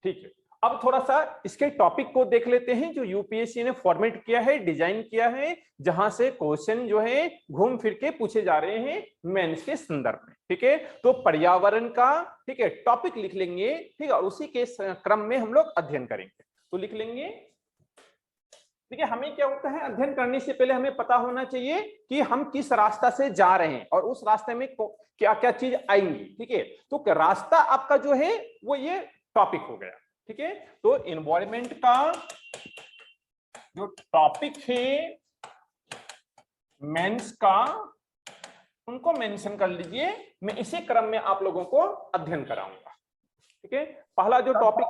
ठीक है, अब थोड़ा सा इसके टॉपिक को देख लेते हैं जो यूपीएससी ने फॉर्मेट किया है, डिजाइन किया है, जहां से क्वेश्चन जो है घूम फिर के पूछे जा रहे हैं मेंस के संदर्भ में। ठीक है, तो पर्यावरण का, ठीक है, टॉपिक लिख लेंगे, ठीक है, और उसी के क्रम में हम लोग अध्ययन करेंगे। तो लिख लेंगे, ठीक है। हमें क्या होता है, अध्ययन करने से पहले हमें पता होना चाहिए कि हम किस रास्ता से जा रहे हैं और उस रास्ते में क्या क्या चीज आएंगी। ठीक है, तो रास्ता आपका जो है वो ये टॉपिक हो गया। ठीक है, तो एनवायरनमेंट का जो टॉपिक है मेंस का, उनको मेंशन कर लीजिए, मैं इसी क्रम में आप लोगों को अध्ययन कराऊंगा। ठीक है, पहला जो टॉपिक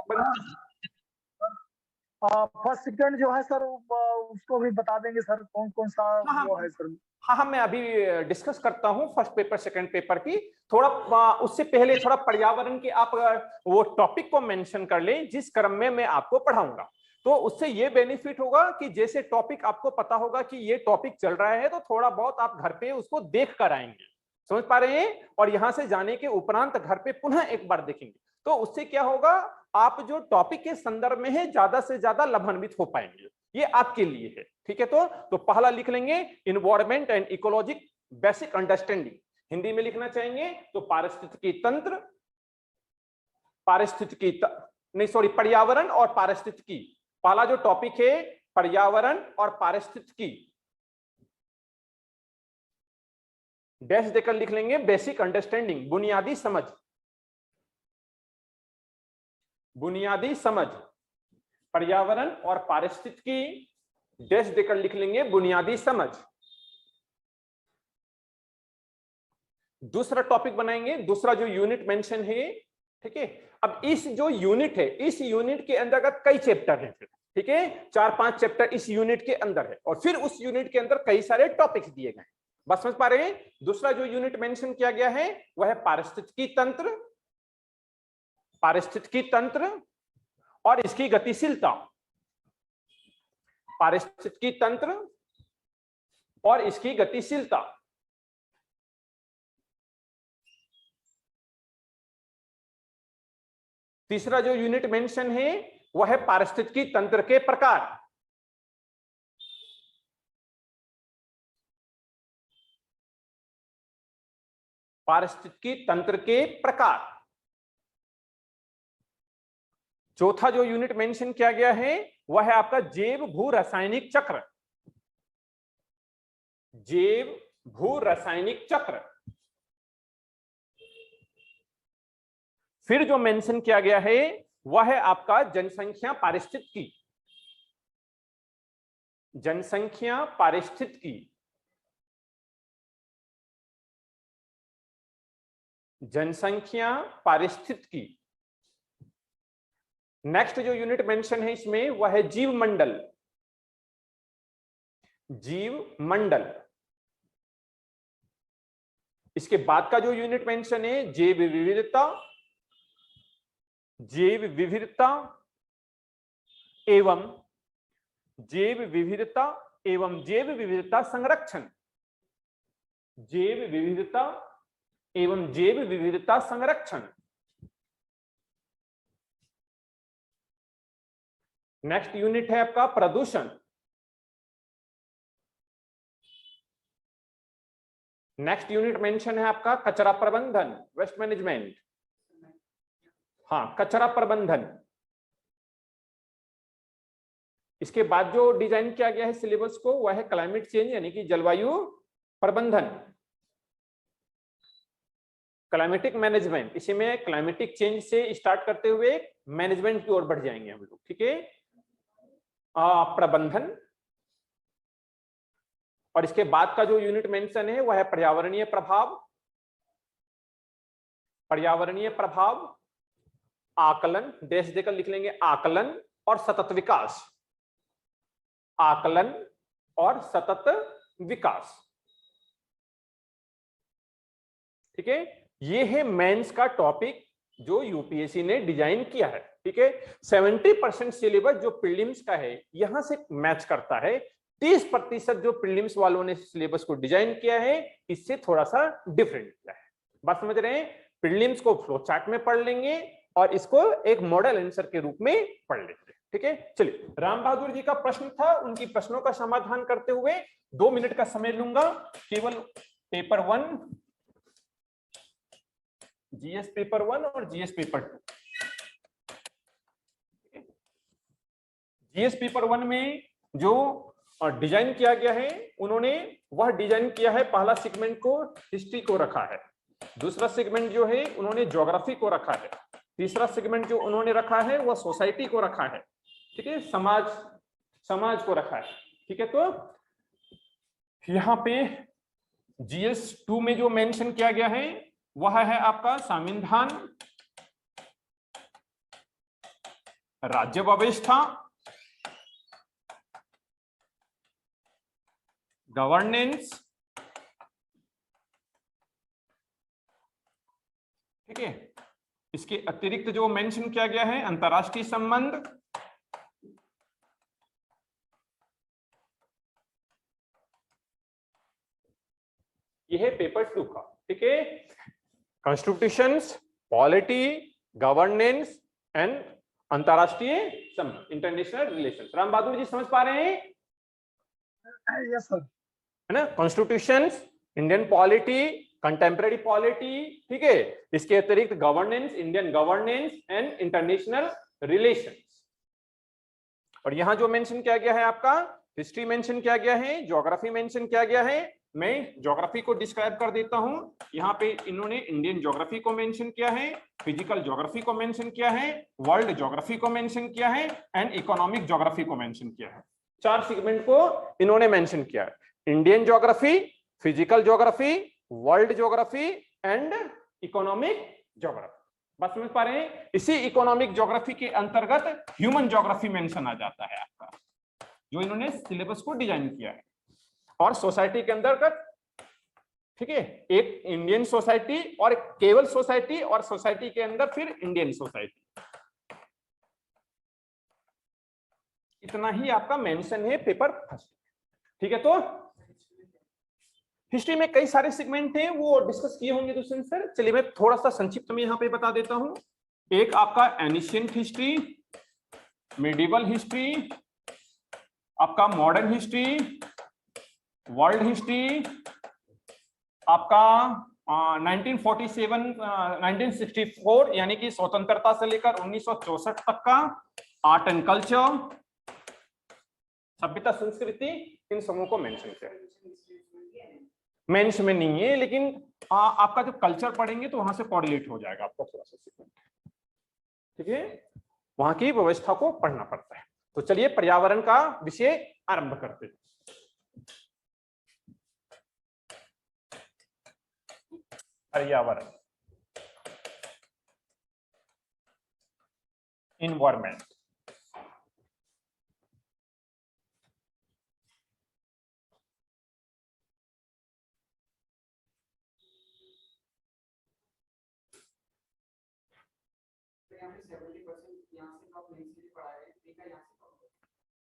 फर्स्ट सेकंड जो है सर उसको भी बता देंगे सर, कौन कौन सा वो है सर? हाँ, मैं अभी डिस्कस करता हूँ फर्स्ट पेपर सेकंड पेपर की। थोड़ा उससे पहले थोड़ा पर्यावरण के आप वो टॉपिक को मेंशन कर लें जिस क्रम में मैं आपको पढ़ाऊंगा, तो उससे ये बेनिफिट होगा कि जैसे टॉपिक आपको पता होगा कि ये टॉपिक चल रहा है, तो थोड़ा बहुत आप घर पे उसको देख कर आएंगे, समझ पा रहे हैं, और यहां से जाने के उपरांत घर पे पुनः एक बार देखेंगे, तो उससे क्या होगा, आप जो टॉपिक के संदर्भ में है ज्यादा से ज्यादा लाभान्वित हो पाएंगे। ये आपके लिए है। ठीक है, तो पहला लिख लेंगे environment and ecologic basic understanding. Hindi में लिखना चाहेंगे तो पारिस्थितिकी तंत्र, पर्यावरण और पारिस्थितिकी। पहला जो टॉपिक है पर्यावरण और पारिस्थितिकी, डैश देकर लिख लेंगे बेसिक अंडरस्टैंडिंग, बुनियादी समझ, बुनियादी समझ। पर्यावरण और पारिस्थितिकी, डैश देकर लिख लेंगे बुनियादी समझ। दूसरा टॉपिक बनाएंगे, दूसरा जो यूनिट मेंशन है। ठीक है, अब इस जो यूनिट है, इस यूनिट के अंतर्गत कई चैप्टर हैं। ठीक है, 4-5 चैप्टर इस यूनिट के अंदर है, और फिर उस यूनिट के अंदर कई सारे टॉपिक्स दिए गए हैं। बस समझ पा रहे हैं? दूसरा जो यूनिट मेंशन किया गया है वह है पारिस्थितिकी तंत्र, पारिस्थितिकी तंत्र और इसकी गतिशीलता, पारिस्थितिकी तंत्र और इसकी गतिशीलता। तीसरा जो यूनिट मेंशन है वह है पारिस्थितिकी तंत्र के प्रकार, पारिस्थितिकी तंत्र के प्रकार। चौथा जो यूनिट मेंशन किया गया है वह है आपका जैव भू रासायनिक चक्र, जैव भू रासायनिक चक्र। फिर जो मेंशन किया गया है वह है आपका जनसंख्या पारिस्थितिकी, जनसंख्या पारिस्थितिकी, जनसंख्या पारिस्थितिकी। नेक्स्ट जो यूनिट मेंशन है इसमें वह है जीव मंडल, जीव मंडल। इसके बाद का जो यूनिट मेंशन है जैव विविधता, जैव विविधता एवं जैव विविधता एवं जैव विविधता संरक्षण, जैव विविधता एवं जैव विविधता संरक्षण। नेक्स्ट यूनिट है आपका प्रदूषण, नेक्स्ट यूनिट मेंशन है आपका कचरा प्रबंधन, वेस्ट मैनेजमेंट। हाँ, कचरा प्रबंधन। इसके बाद जो डिजाइन किया गया है सिलेबस को वह है क्लाइमेट चेंज यानी कि जलवायु प्रबंधन, क्लाइमेटिक मैनेजमेंट। इसी में क्लाइमेटिक चेंज से स्टार्ट करते हुए मैनेजमेंट की ओर बढ़ जाएंगे हम लोग। ठीक है, प्रबंधन। और इसके बाद का जो यूनिट मेंशन है वह है पर्यावरणीय प्रभाव, पर्यावरणीय प्रभाव, आकलन, डैश देकर लिख लेंगे आकलन और सतत विकास, आकलन और सतत विकास। ठीक है, ये है मेंस का टॉपिक जो यूपीएससी ने डिजाइन किया है। ठीक है, 70% सिलेबस जो प्रीलिम्स का है यहां से मैच करता है, 30% जो प्रीलिम्स वालों ने सिलेबस को डिजाइन किया है इससे थोड़ा सा डिफरेंट किया है। बात समझ रहे हैं? प्रीलिम्स को फ्लो चार्ट में पढ़ लेंगे, और इसको एक मॉडल आंसर के रूप में पढ़ लेते हैं। ठीक है, चलिए राम बहादुर जी का प्रश्न था, उनकी प्रश्नों का समाधान करते हुए 2 मिनट का समय लूंगा, केवल पेपर 1, जीएस पेपर 1 और जीएस पेपर 2। जीएस पेपर 1 में जो डिजाइन किया गया है, उन्होंने वह डिजाइन किया है, पहला सेगमेंट को हिस्ट्री को रखा है, दूसरा सेगमेंट जो है उन्होंने ज्योग्राफी को रखा है, तीसरा सेगमेंट जो उन्होंने रखा है वह सोसाइटी को रखा है। ठीक है, समाज को रखा है। ठीक है, तो यहाँ पे जीएस 2 में जो मेंशन किया गया है वह है आपका संविधान, राज्य व्यवस्था, गवर्नेंस। ठीक है, इसके अतिरिक्त जो मेंशन किया गया है अंतरराष्ट्रीय संबंध, यह है पेपर 2 का। ठीक है, कॉन्स्टिट्यूशंस, पॉलिटी, गवर्नेंस एंड अंतरराष्ट्रीय संबंध, इंटरनेशनल रिलेशन। राम बहादुर जी समझ पा रहे हैं? Yes sir. है ना, constitutions, Indian polity, contemporary polity. ठीक है, इसके अतिरिक्त governance, Indian governance and international relations. और यहां जो मेंशन किया गया है आपका हिस्ट्री मेंशन किया गया है, ज्योग्राफी मेंशन किया गया है। मैं ज्योग्राफी को डिस्क्राइब कर देता हूं। यहाँ पे इन्होंने इंडियन ज्योग्राफी को मेंशन किया है, फिजिकल ज्योग्राफी को मेंशन किया है, वर्ल्ड ज्योग्राफी को मेंशन किया है एंड इकोनॉमिक ज्योग्राफी को मेंशन किया है। 4 सेगमेंट को इन्होंने मेंशन किया है, Indian geography, physical geography, world geography and economic geography. बात समझ पा रहे हैं? इसी इकोनॉमिक ज्योग्राफी के अंतर्गत ह्यूमन ज्योग्राफी मेंशन आ जाता है आपका, जो इन्होंने सिलेबस को डिजाइन किया है। और सोसाइटी के अंतर्गत, ठीक है, एक इंडियन सोसाइटी और केवल सोसाइटी, और सोसाइटी के अंदर फिर इंडियन सोसाइटी। इतना ही आपका मेंशन है पेपर फर्स्ट। ठीक है, तो हिस्ट्री में कई सारे सेगमेंट हैं, वो डिस्कस किए होंगे दुष्यंत सर। चलिए मैं थोड़ा सा संक्षिप्त में यहाँ पे बता देता हूं। एक आपका एनिशियंट हिस्ट्री, मिडिवल हिस्ट्री, आपका मॉडर्न हिस्ट्री, वर्ल्ड हिस्ट्री, आपका 1947 1964 यानी कि स्वतंत्रता से लेकर 1964 तक का आर्ट एंड कल्चर, सभ्यता संस्कृति, इन समूह को मेंशन किया। मेंस में नहीं है, लेकिन आपका जब कल्चर पढ़ेंगे तो वहां से कोरिलेट हो जाएगा आपको थोड़ा सा सीक्वेंस। ठीक है, वहां की व्यवस्था को पढ़ना पड़ता है। तो चलिए पर्यावरण का विषय आरंभ करते हैं। पर्यावरण, इन्वायरमेंट।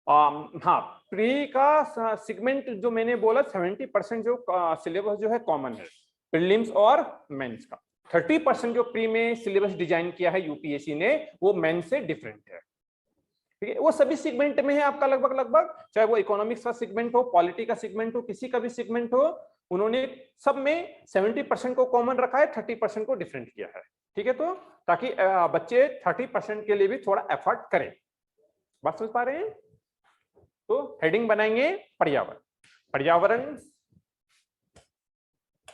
हाँ, प्री का सेगमेंट जो मैंने बोला 70% जो सिलेबस जो है कॉमन है प्रीलिम्स और मेंस का। 30% जो प्री में सिलेबस डिजाइन किया है यूपीएससी ने, वो मेंस से डिफरेंट है। ठीक है, वो सभी सेगमेंट में है आपका लगभग, चाहे वो इकोनॉमिक्स का सेगमेंट हो, पॉलिटी का सेगमेंट हो, किसी का भी सेगमेंट हो, उन्होंने सब में 70% को कॉमन रखा है, 30% को डिफरेंट किया है। ठीक है, तो ताकि बच्चे 30% के लिए भी थोड़ा एफर्ट करें। बात समझ पा रहे हैं? तो हेडिंग बनाएंगे पर्यावरण। पर्यावरण,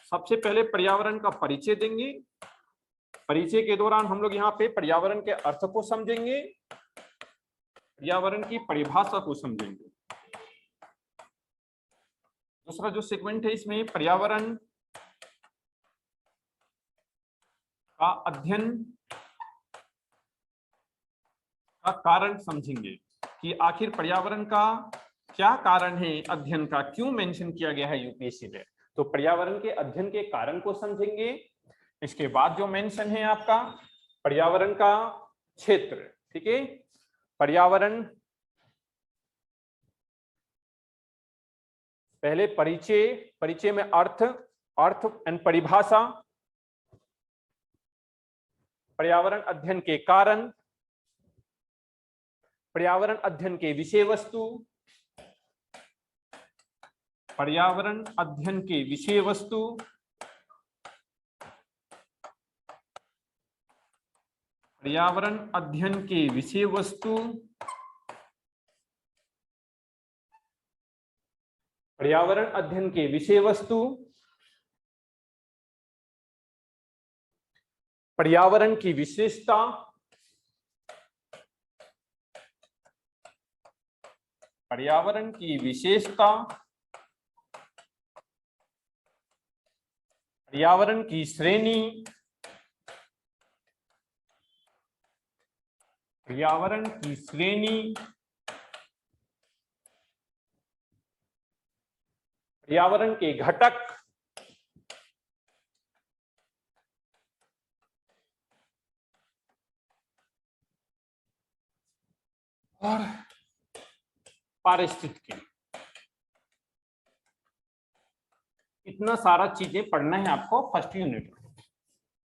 सबसे पहले पर्यावरण का परिचय देंगे। परिचय के दौरान हम लोग यहाँ पे पर्यावरण के अर्थ को समझेंगे, पर्यावरण की परिभाषा को समझेंगे। दूसरा जो सेगमेंट है इसमें पर्यावरण का अध्ययन का कारण समझेंगे कि आखिर पर्यावरण का क्या कारण है, अध्ययन का क्यों मेंशन किया गया है यूपीएससी में। तो पर्यावरण के अध्ययन के कारण को समझेंगे। इसके बाद जो मेंशन है आपका पर्यावरण का क्षेत्र। ठीक है, पर्यावरण पहले परिचय में अर्थ एंड परिभाषा, पर्यावरण अध्ययन के कारण, पर्यावरण अध्ययन के विषय वस्तु, पर्यावरण अध्ययन के विषय वस्तु, पर्यावरण अध्ययन के विषय वस्तु, पर्यावरण अध्ययन के विषय वस्तु, पर्यावरण की विशेषता, पर्यावरण की विशेषता, पर्यावरण की श्रेणी, पर्यावरण की श्रेणी, पर्यावरण के घटक, और पारिस्थितिकी। इतना सारा चीजें पढ़ना है आपको फर्स्ट यूनिट में,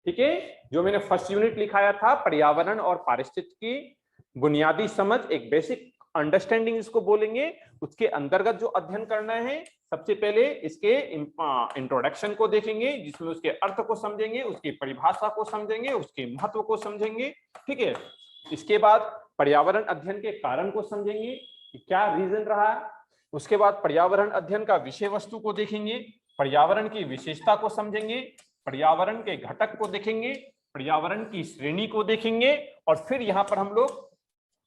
ठीक है। जो मैंने फर्स्ट यूनिट लिखाया था पर्यावरण और पारिस्थितिकी, बुनियादी समझ, एक बेसिक अंडरस्टैंडिंग इसको बोलेंगे। उसके अंतर्गत जो अध्ययन करना है, सबसे पहले इसके इंट्रोडक्शन को देखेंगे, जिसमें उसके अर्थ को समझेंगे, उसकी परिभाषा को समझेंगे, उसके महत्व को समझेंगे, ठीक है। इसके बाद पर्यावरण अध्ययन के कारण को समझेंगे कि क्या रीजन रहा है। उसके बाद पर्यावरण अध्ययन का विषय वस्तु को देखेंगे, पर्यावरण की विशेषता को समझेंगे, पर्यावरण के घटक को देखेंगे, पर्यावरण की श्रेणी को देखेंगे, और फिर यहां पर हम लोग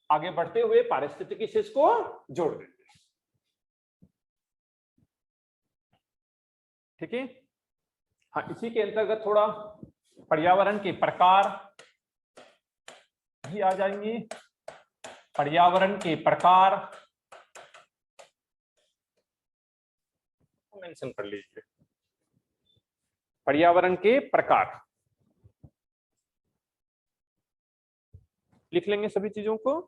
आगे बढ़ते हुए पारिस्थितिकी से इसको जोड़ देंगे, ठीक है। हाँ, इसी के अंतर्गत थोड़ा पर्यावरण के प्रकार भी आ जाएंगे। पर्यावरण के प्रकार मेंशन कर लीजिए, पर्यावरण के प्रकार लिख लेंगे सभी चीजों को।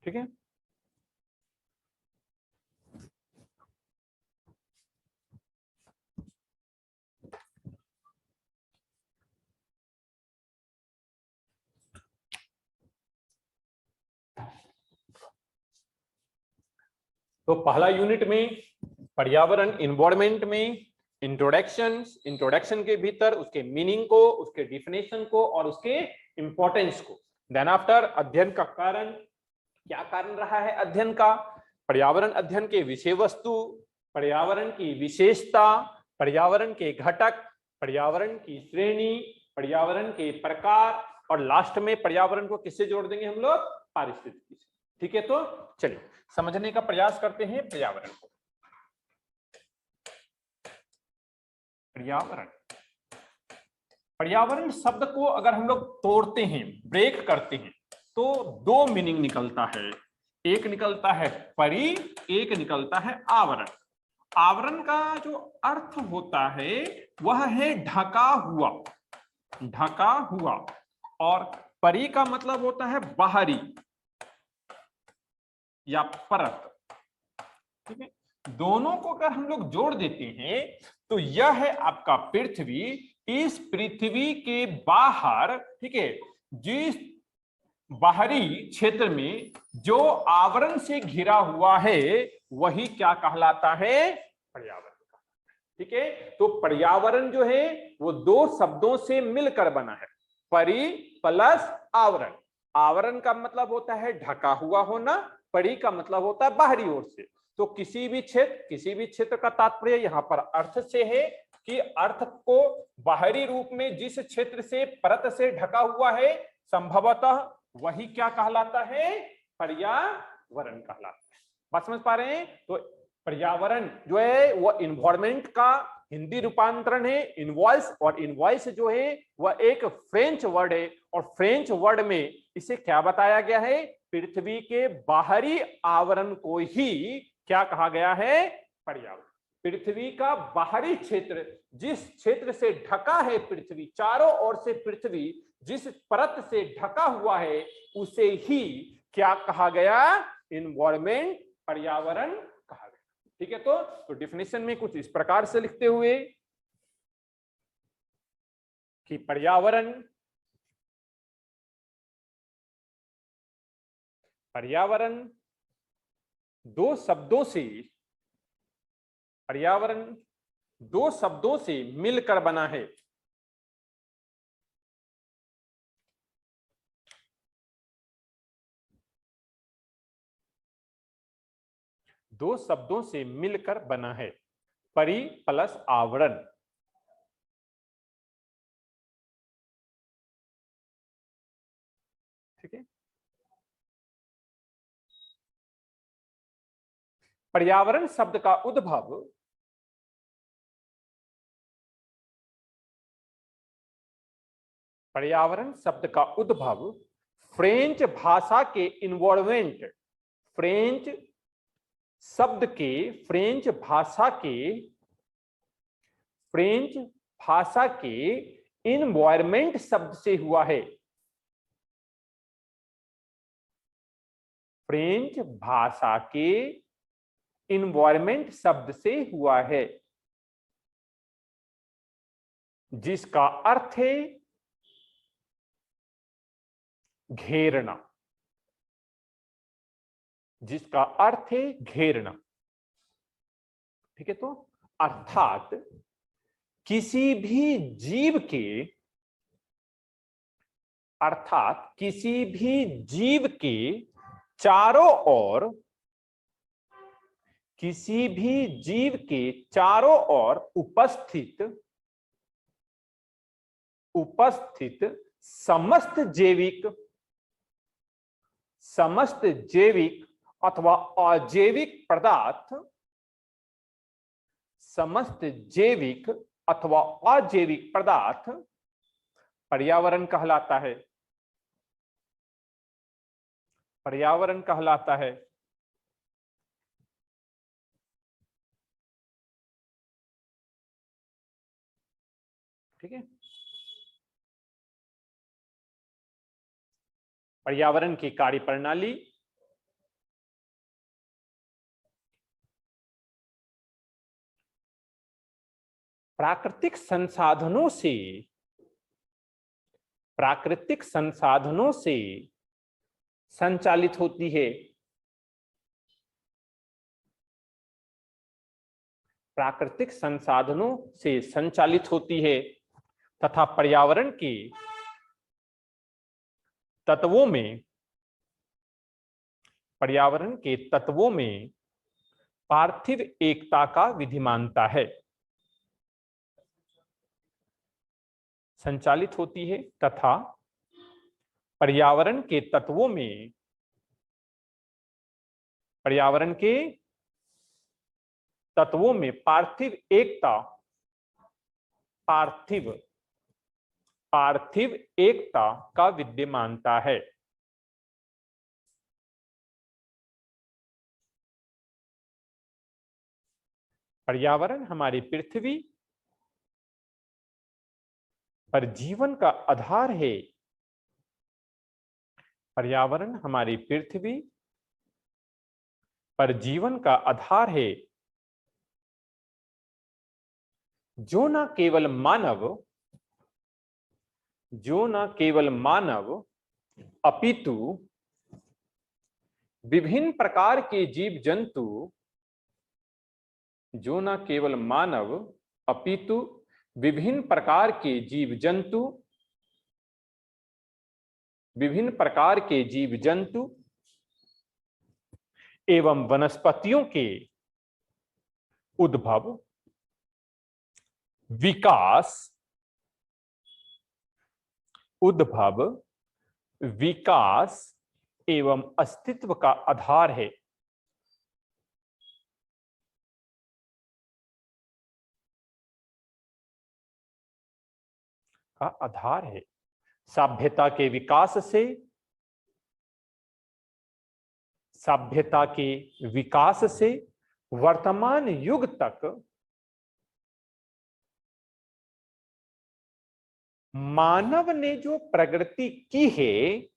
ठीक है, तो पहला यूनिट में पर्यावरण इन्वायरमेंट में इंट्रोडक्शन के भीतर उसके मीनिंग को, उसके डिफिनेशन को और उसके इंपॉर्टेंस को। देन आफ्टर अध्ययन का कारण, क्या कारण रहा है अध्ययन का, पर्यावरण अध्ययन के विषय वस्तु, पर्यावरण की विशेषता, पर्यावरण के घटक, पर्यावरण की श्रेणी, पर्यावरण के प्रकार, और लास्ट में पर्यावरण को किससे जोड़ देंगे हम लोग, पारिस्थितिकी से। ठीक है, तो चलिए समझने का प्रयास करते हैं पर्यावरण को। पर्यावरण, पर्यावरण शब्द को अगर हम लोग तोड़ते हैं, ब्रेक करते हैं, तो दो मीनिंग निकलता है। एक निकलता है परि, एक निकलता है आवरण। आवरण का जो अर्थ होता है वह है ढका हुआ, ढका हुआ, और परि का मतलब होता है बाहरी या परत। ठीक है, दोनों को अगर हम लोग जोड़ देते हैं तो यह है आपका पृथ्वी। इस पृथ्वी के बाहर, ठीक है, जिस बाहरी क्षेत्र में जो आवरण से घिरा हुआ है वही क्या कहलाता है, पर्यावरण। ठीक है, तो पर्यावरण जो है वो दो शब्दों से मिलकर बना है, परि प्लस आवरण। आवरण का मतलब होता है ढका हुआ होना, परि का मतलब होता है बाहरी ओर से। तो किसी भी क्षेत्र का तात्पर्य यहाँ पर अर्थ से है कि अर्थ को बाहरी रूप में जिस क्षेत्र से परत से ढका हुआ है संभवतः वही क्या कहलाता है, पर्यावरण कहलाता है। बात समझ पा रहे हैं? तो पर्यावरण जो है वो इन्वायरमेंट का हिंदी रूपांतरण है इनवॉइस, और इनवॉइस जो है वह एक फ्रेंच वर्ड है, और फ्रेंच वर्ड में इसे क्या बताया गया है, पृथ्वी के बाहरी आवरण को ही क्या कहा गया है, पर्यावरण। पृथ्वी का बाहरी क्षेत्र, जिस क्षेत्र से ढका है पृथ्वी, चारों ओर से पृथ्वी जिस परत से ढका हुआ है, उसे ही क्या कहा गया? इन्वायरमेंट, पर्यावरण कहा गया। ठीक है, तो डेफिनेशन में कुछ इस प्रकार से लिखते हुए कि पर्यावरण दो शब्दों से मिलकर बना है। दो शब्दों से मिलकर बना है, परि प्लस आवरण। ठीक है, पर्यावरण शब्द का उद्भव फ्रेंच भाषा के इन्वॉल्वमेंट, फ्रेंच भाषा के इन्वायरमेंट शब्द से हुआ है। फ्रेंच भाषा के इन्वायरमेंट शब्द से हुआ है, जिसका अर्थ है घेरना, जिसका अर्थ है घेरना। ठीक है, तो अर्थात किसी भी जीव के चारों ओर उपस्थित समस्त जैविक अथवा अजैविक पदार्थ पर्यावरण कहलाता है। ठीक है, पर्यावरण की कार्यप्रणाली प्राकृतिक संसाधनों से संचालित होती है। प्राकृतिक संसाधनों से संचालित होती है तथा पर्यावरण के तत्वों में पार्थिव एकता का विधिमानता है। संचालित होती है तथा पर्यावरण के तत्वों में पार्थिव एकता का विद्यमानता है। पर्यावरण हमारी पृथ्वी पर जीवन का आधार है। पर्यावरण हमारी पृथ्वी पर जीवन का आधार है, जो न केवल मानव अपितु विभिन्न प्रकार के जीव जंतु, विभिन्न प्रकार के जीव जंतु एवं वनस्पतियों के उद्भव, विकास एवं अस्तित्व का आधार है। सभ्यता के विकास से वर्तमान युग तक मानव ने जो प्रगति की है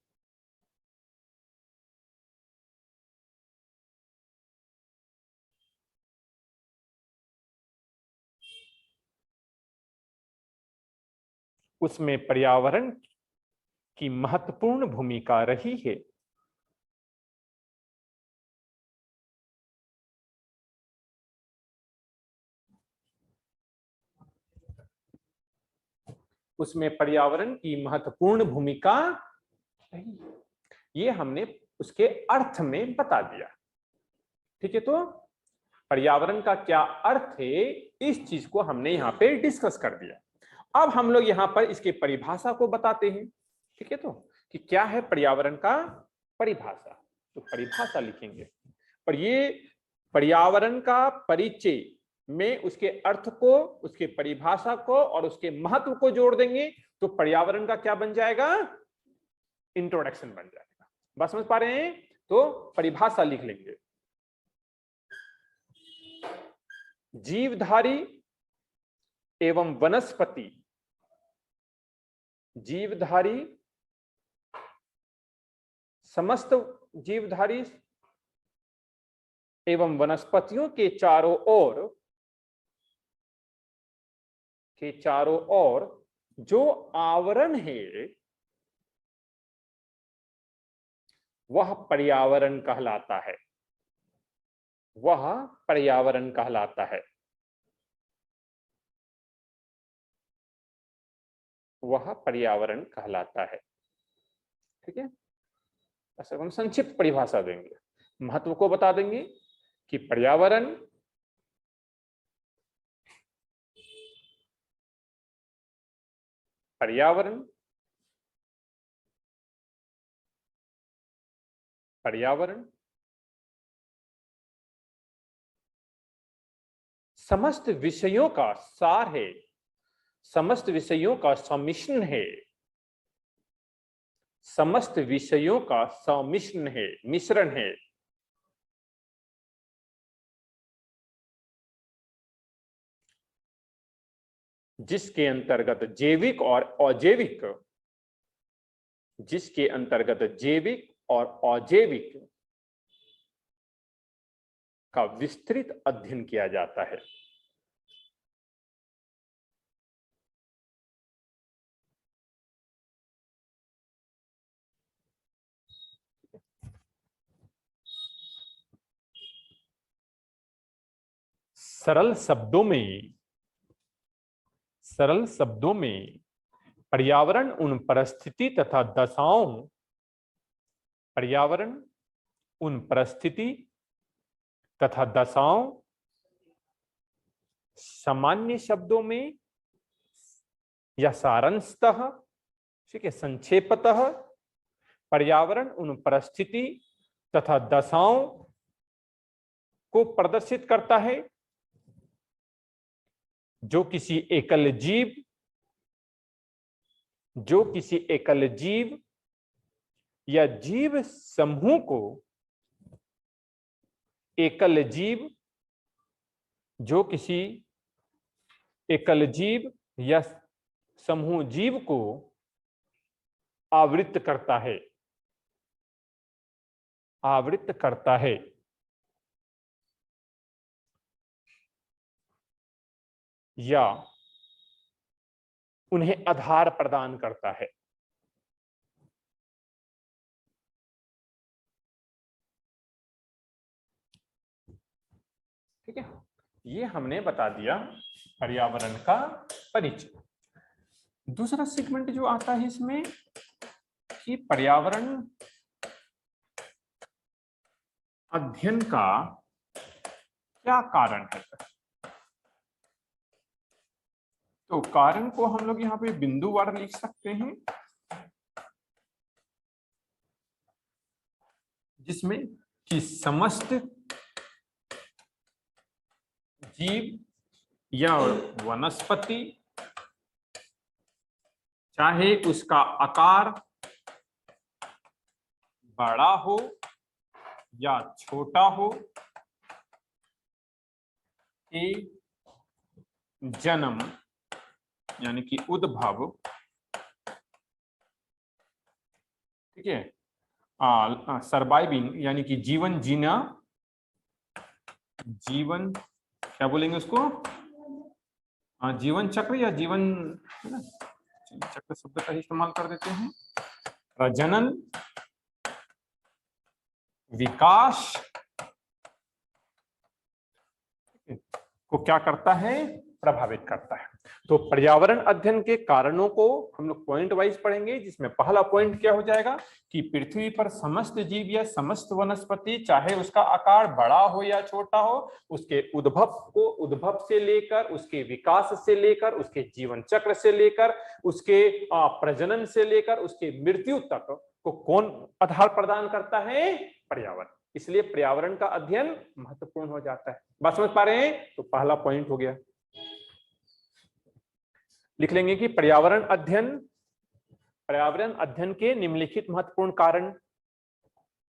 उसमें पर्यावरण की महत्वपूर्ण भूमिका रही है। उसमें पर्यावरण की महत्वपूर्ण भूमिका रही है। ये हमने उसके अर्थ में बता दिया। ठीक है, तो पर्यावरण का क्या अर्थ है इस चीज को हमने यहाँ पे डिस्कस कर दिया। अब हम लोग यहाँ पर इसके परिभाषा को बताते हैं। ठीक है, तो कि क्या है पर्यावरण का परिभाषा, तो परिभाषा लिखेंगे और ये पर्यावरण का परिचय में उसके अर्थ को, उसके परिभाषा को और उसके महत्व को जोड़ देंगे तो पर्यावरण का क्या बन जाएगा, इंट्रोडक्शन बन जाएगा। बस समझ पा रहे हैं? तो परिभाषा लिख लेंगे। जीवधारी एवं वनस्पति, जीवधारी समस्त जीवधारी एवं वनस्पतियों के चारों ओर जो आवरण है वह पर्यावरण कहलाता है, वह पर्यावरण कहलाता है, वह पर्यावरण कहलाता है। ठीक है, ऐसा हम संक्षिप्त परिभाषा देंगे, महत्व को बता देंगे कि पर्यावरण समस्त विषयों का सार है, समस्त विषयों का सम्मिश्रण है, समस्त विषयों का सम्मिश्रण है, मिश्रण है। जिसके अंतर्गत जैविक और अजैविक, जिसके अंतर्गत जैविक और अजैविक का विस्तृत अध्ययन किया जाता है। सरल शब्दों में पर्यावरण उन परिस्थिति तथा दशाओं, पर्यावरण उन परिस्थिति तथा दशाओं, सामान्य शब्दों में या सारांशतः, ठीक है, संक्षेपतः, पर्यावरण उन परिस्थिति तथा दशाओं को प्रदर्शित करता है जो किसी एकल जीव या जीव समूह को, एकल जीव जो किसी एकल जीव या समूह जीव को आवृत करता है, आवृत करता है या उन्हें आधार प्रदान करता है। ठीक है, ये हमने बता दिया पर्यावरण का परिचय। दूसरा सेगमेंट जो आता है इसमें कि पर्यावरण अध्ययन का क्या कारण है। तो कारण को हम लोग यहाँ पे बिंदुवार लिख सकते हैं, जिसमें कि समस्त जीव या वनस्पति, चाहे उसका आकार बड़ा हो या छोटा हो, कि जन्म यानी कि उद्भव ठीक है। सर्वाइविंग यानी कि जीवन जीना, जीवन क्या बोलेंगे उसको, जीवन चक्र या जीवन, है ना, चक्र शब्द का ही इस्तेमाल कर देते हैं। प्रजनन, विकास को क्या करता है, प्रभावित करता है। तो पर्यावरण अध्ययन के कारणों को हम लोग पॉइंट वाइज पढ़ेंगे, जिसमें पहला पॉइंट क्या हो जाएगा कि पृथ्वी पर समस्त जीव या समस्त वनस्पति, चाहे उसका आकार बड़ा हो या छोटा हो, उसके उद्भव से लेकर, उसके विकास से लेकर, उसके जीवन चक्र से लेकर, उसके प्रजनन से लेकर, उसके मृत्यु तक को कौन आधार प्रदान करता है, पर्यावरण। इसलिए पर्यावरण का अध्ययन महत्वपूर्ण हो जाता है। बात समझ पा रहे हैं? तो पहला पॉइंट हो गया। लिख लेंगे कि पर्यावरण अध्ययन के निम्नलिखित महत्वपूर्ण कारण,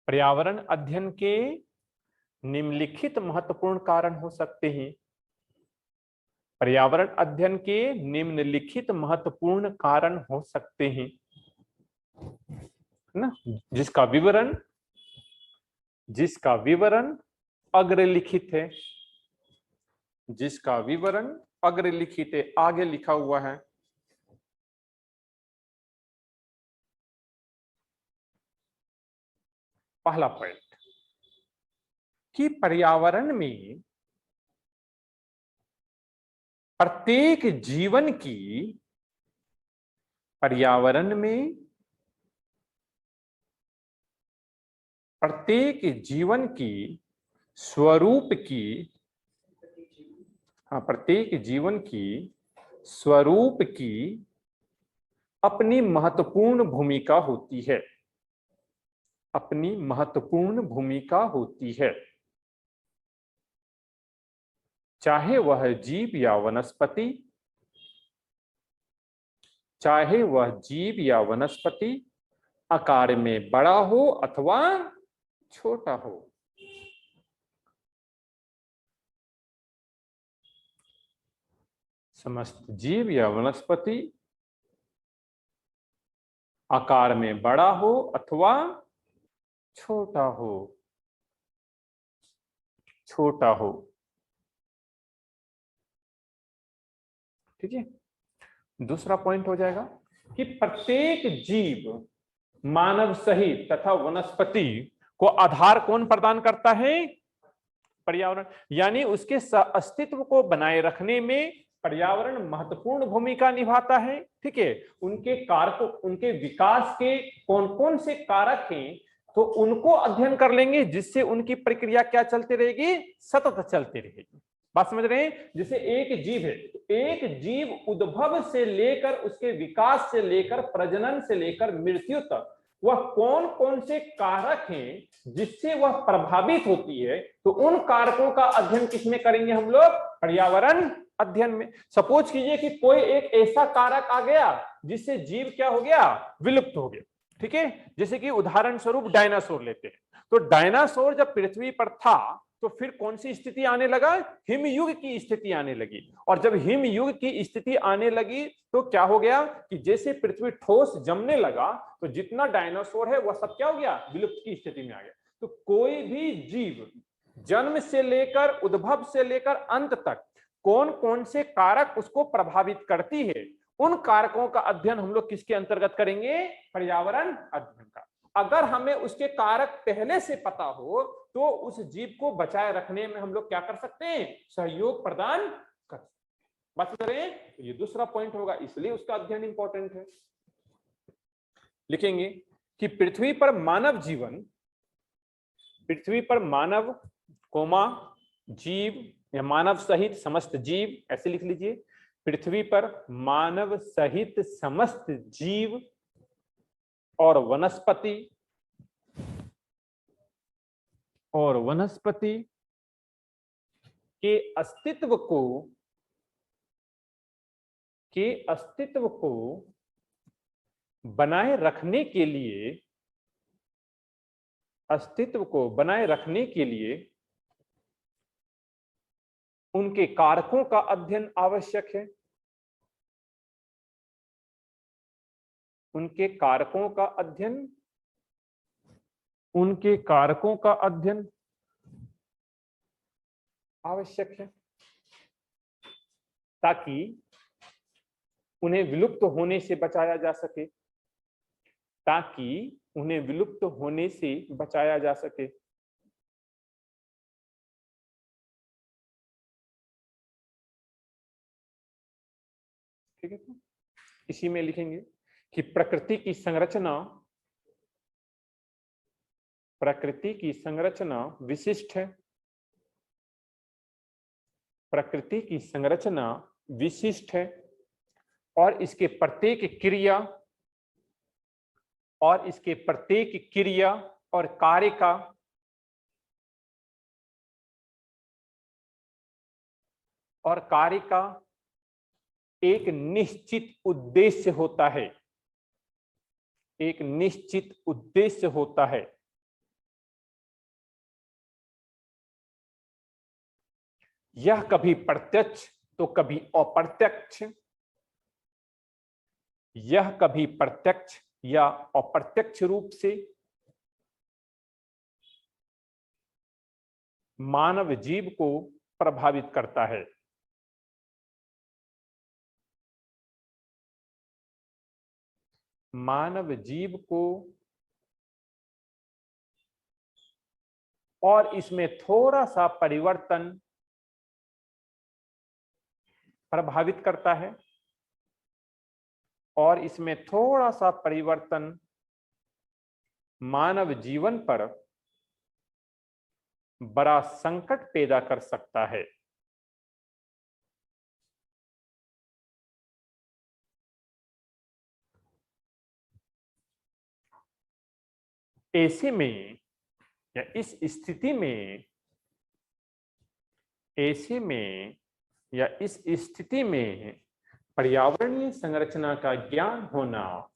पर्यावरण अध्ययन के निम्नलिखित महत्वपूर्ण कारण हो सकते हैं। पर्यावरण अध्ययन के निम्नलिखित महत्वपूर्ण कारण हो सकते हैं, है ना, जिसका विवरण अग्रलिखित है, जिसका विवरण अग्रलिखित है, आगे लिखा हुआ है। पहला पॉइंट कि पर्यावरण में प्रत्येक जीवन की, पर्यावरण में प्रत्येक जीवन की स्वरूप की, प्रत्येक जीवन की स्वरूप की अपनी महत्वपूर्ण भूमिका होती है, अपनी महत्वपूर्ण भूमिका होती है। चाहे वह जीव या वनस्पति, चाहे वह जीव या वनस्पति आकार में बड़ा हो अथवा छोटा हो। समस्त जीव या वनस्पति आकार में बड़ा हो अथवा छोटा हो, छोटा हो। ठीक है। दूसरा पॉइंट हो जाएगा कि प्रत्येक जीव, मानव सहित तथा वनस्पति को आधार कौन प्रदान करता है, पर्यावरण। यानी उसके अस्तित्व को बनाए रखने में पर्यावरण महत्वपूर्ण भूमिका निभाता है। ठीक है। उनके कारकों, उनके विकास के कौन कौन से कारक हैं, तो उनको अध्ययन कर लेंगे, जिससे उनकी प्रक्रिया क्या चलती रहेगी, सतत चलती रहेगी। बात समझ रहे हैं? जैसे एक जीव है, एक जीव उद्भव से लेकर, उसके विकास से लेकर, प्रजनन से लेकर मृत्यु तक वह कौन कौन से कारक हैं जिससे वह प्रभावित होती है, तो उन कारकों का अध्ययन किसमें करेंगे हम लोग, पर्यावरण अध्ययन में। सपोज कीजिए कि कोई एक ऐसा कारक आ गया जिससे जीव क्या हो गया, विलुप्त हो गया। ठीक है। जैसे कि उदाहरण स्वरूप डायनासोर लेते हैं, तो डायनासोर जब पृथ्वी पर था तो फिर कौन सी स्थिति आने लगा, हिमयुग की स्थिति आने लगी। और जब हिमयुग की स्थिति आने लगी तो क्या हो गया कि जैसे पृथ्वी ठोस जमने लगा, तो जितना डायनासोर है वह सब क्या हो गया, विलुप्त की स्थिति में आ गया। तो कोई भी जीव जन्म से लेकर, उद्भव से लेकर अंत तक कौन कौन से कारक उसको प्रभावित करती है, उन कारकों का अध्ययन हम लोग किसके अंतर्गत करेंगे, पर्यावरण अध्ययन का। अगर हमें उसके कारक पहले से पता हो तो उस जीव को बचाए रखने में हम लोग क्या कर सकते हैं, सहयोग प्रदान कर सकते हैं। बात करें तो ये दूसरा पॉइंट होगा, इसलिए उसका अध्ययन इंपॉर्टेंट है। लिखेंगे कि पृथ्वी पर मानव जीवन, पृथ्वी पर मानव कोमा जीव या मानव सहित समस्त जीव, ऐसे लिख लीजिए, पृथ्वी पर मानव सहित समस्त जीव और वनस्पति के अस्तित्व को बनाए रखने के लिए, अस्तित्व को बनाए रखने के लिए उनके कारकों का अध्ययन आवश्यक है, उनके कारकों का अध्ययन उनके कारकों का अध्ययन आवश्यक है ताकि उन्हें विलुप्त होने से बचाया जा सके, ताकि उन्हें विलुप्त होने से बचाया जा सके। ठीक है, इसी में लिखेंगे कि प्रकृति की संरचना विशिष्ट है, प्रकृति की संरचना विशिष्ट है और इसके प्रत्येक क्रिया और कार्य का एक निश्चित उद्देश्य होता है, एक निश्चित उद्देश्य होता है। यह कभी प्रत्यक्ष तो कभी अप्रत्यक्ष, यह कभी प्रत्यक्ष या अप्रत्यक्ष रूप से मानव जीव को प्रभावित करता है। मानव जीव को और इसमें थोड़ा सा परिवर्तन प्रभावित करता है, और इसमें थोड़ा सा परिवर्तन मानव जीवन पर बड़ा संकट पैदा कर सकता है। ऐसे में या इस स्थिति में, ऐसे में या इस स्थिति में पर्यावरणीय संरचना का ज्ञान होना,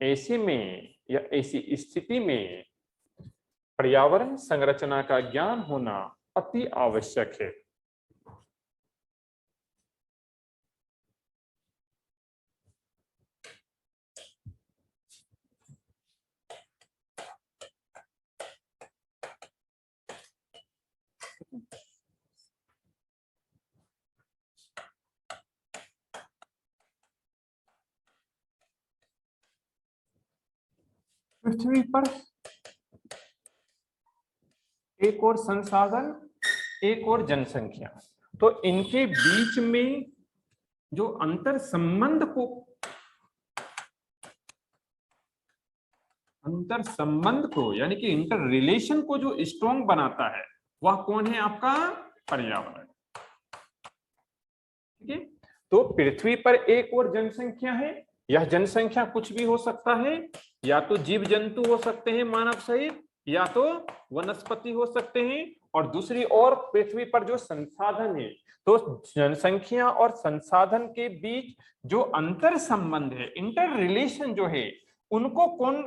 ऐसे में या ऐसी स्थिति में पर्यावरण संरचना का ज्ञान होना अति आवश्यक है। पृथ्वी पर एक और संसाधन, एक और जनसंख्या, तो इनके बीच में जो अंतर संबंध को यानी कि इंटर रिलेशन को जो स्ट्रॉन्ग बनाता है वह कौन है? आपका पर्यावरण। ठीक है, तो पृथ्वी पर एक और जनसंख्या है। यह जनसंख्या कुछ भी हो सकता है, या तो जीव जंतु हो सकते हैं मानव सहित, या तो वनस्पति हो सकते हैं, और दूसरी ओर पृथ्वी पर जो संसाधन है, तो जनसंख्या और संसाधन के बीच जो अंतर संबंध है, इंटर रिलेशन जो है, उनको कौन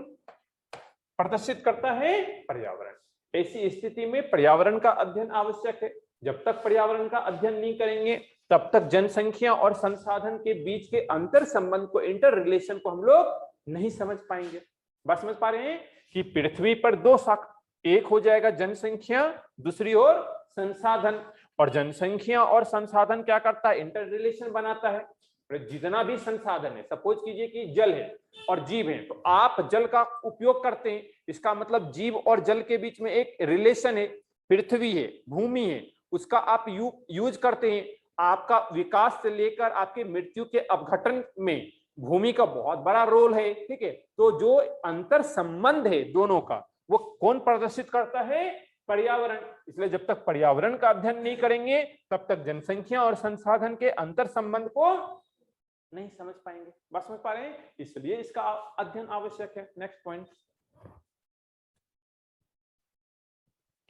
प्रदर्शित करता है? पर्यावरण। ऐसी स्थिति में पर्यावरण का अध्ययन आवश्यक है। जब तक पर्यावरण का अध्ययन नहीं करेंगे तब तक जनसंख्या और संसाधन के बीच के अंतर संबंध को, इंटर रिलेशन को हम लोग नहीं समझ पाएंगे। बात समझ पा रहे हैं कि पृथ्वी पर दो शाखा, एक हो जाएगा जनसंख्या, दूसरी ओर संसाधन। और जनसंख्या और संसाधन क्या करता है? इंटर रिलेशन बनाता है। जितना भी संसाधन है, सपोज कीजिए कि जल है और जीव है, तो आप जल का उपयोग करते हैं, इसका मतलब जीव और जल के बीच में एक रिलेशन है। पृथ्वी है, भूमि है, उसका आप यूज करते हैं। आपका विकास से लेकर आपकी मृत्यु के अपघटन में भूमि का बहुत बड़ा रोल है। ठीक है, तो जो अंतर संबंध है दोनों का, वो कौन प्रदर्शित करता है? पर्यावरण। इसलिए जब तक पर्यावरण का अध्ययन नहीं करेंगे तब तक जनसंख्या और संसाधन के अंतर संबंध को नहीं समझ पाएंगे। बात समझ पा रहे हैं? इसलिए इसका अध्ययन आवश्यक है। नेक्स्ट पॉइंट,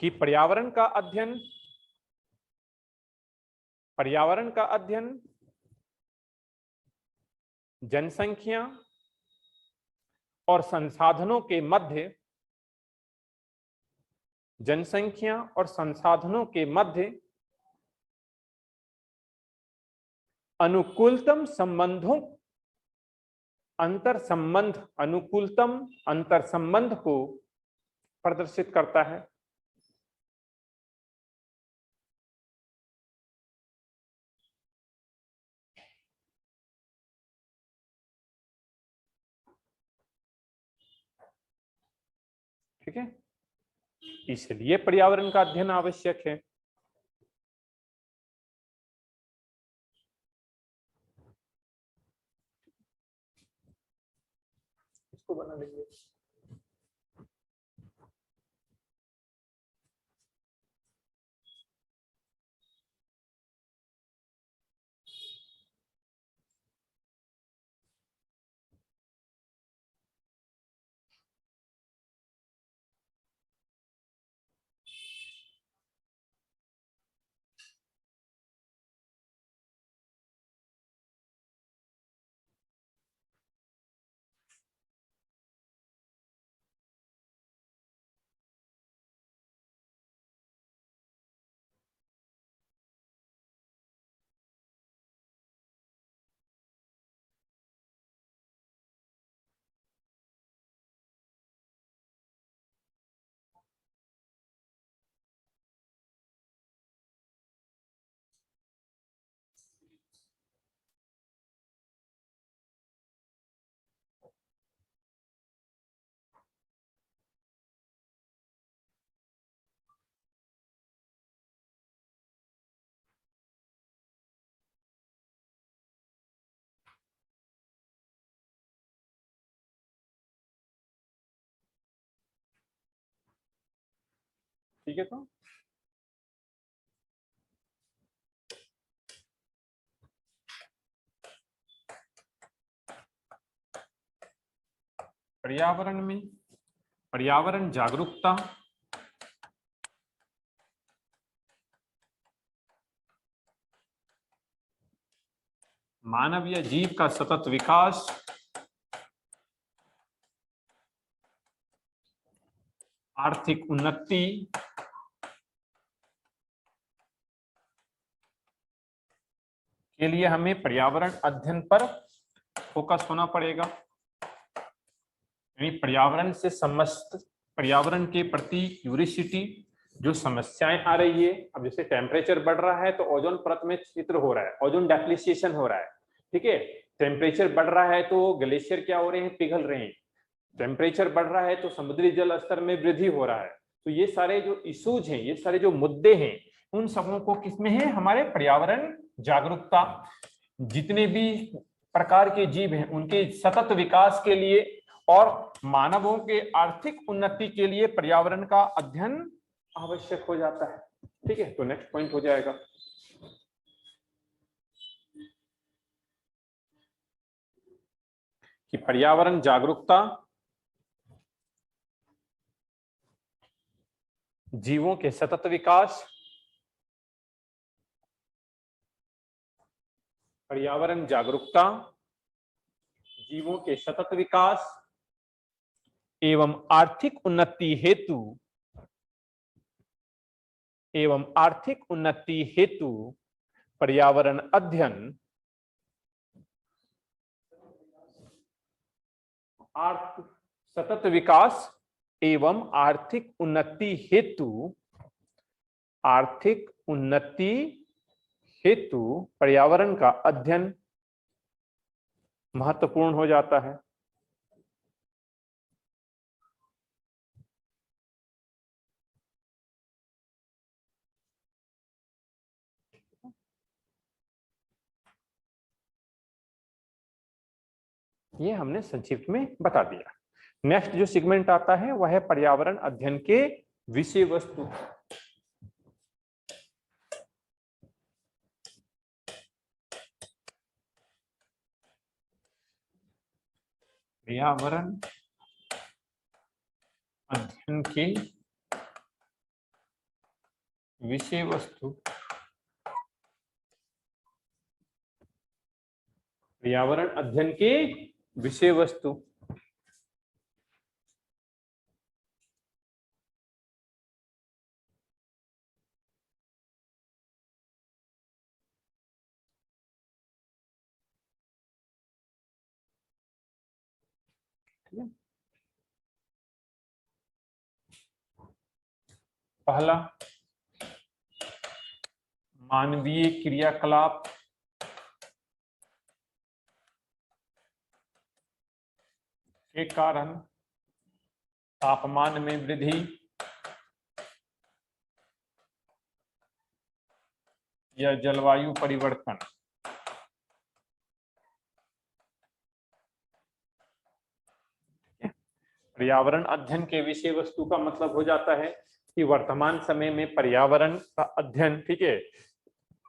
कि पर्यावरण का अध्ययन जनसंख्या और संसाधनों के मध्य अनुकूलतम अंतर संबंध को प्रदर्शित करता है। ठीक है, इसलिए पर्यावरण का अध्ययन आवश्यक है। इसको बना लेंगे। ठीक है, तो पर्यावरण में पर्यावरण जागरूकता मानव या जीव का सतत विकास, आर्थिक उन्नति, के लिए हमें पर्यावरण अध्ययन पर फोकस होना पड़ेगा। यानी पर्यावरण से समस्त पर्यावरण के प्रति क्यूरियोसिटी, जो समस्याएं आ रही है, अब जैसे टेम्परेचर बढ़ रहा है तो ओजोन परत में छिद्र हो रहा है, ओजोन डेप्लीशिएशन हो रहा है। ठीक है, टेम्परेचर बढ़ रहा है तो ग्लेशियर क्या हो रहे हैं, पिघल रहे हैं। टेम्परेचर बढ़ रहा है तो समुद्री जल स्तर में वृद्धि हो रहा है। तो ये सारे जो इश्यूज हैं, ये सारे जो मुद्दे हैं, उन सबों को किसमें है, हमारे पर्यावरण जागरूकता। जितने भी प्रकार के जीव हैं उनके सतत विकास के लिए और मानवों के आर्थिक उन्नति के लिए पर्यावरण का अध्ययन आवश्यक हो जाता है। ठीक है, तो नेक्स्ट पॉइंट हो जाएगा कि पर्यावरण जागरूकता जीवों के सतत विकास, पर्यावरण जागरूकता जीवों के सतत विकास एवं आर्थिक उन्नति हेतु पर्यावरण अध्ययन सतत विकास एवं आर्थिक उन्नति हेतु पर्यावरण का अध्ययन महत्वपूर्ण हो जाता है। ये हमने संक्षिप्त में बता दिया। नेक्स्ट जो सेगमेंट आता है वह है पर्यावरण अध्ययन के विषय वस्तु। पर्यावरण अध्ययन के विषय वस्तु, पर्यावरण अध्ययन के विषय वस्तु। पहला, मानवीय क्रियाकलाप के कारण तापमान में वृद्धि या जलवायु परिवर्तन। पर्यावरण अध्ययन के विषय वस्तु का मतलब हो जाता है कि वर्तमान समय में पर्यावरण का अध्ययन, ठीक है,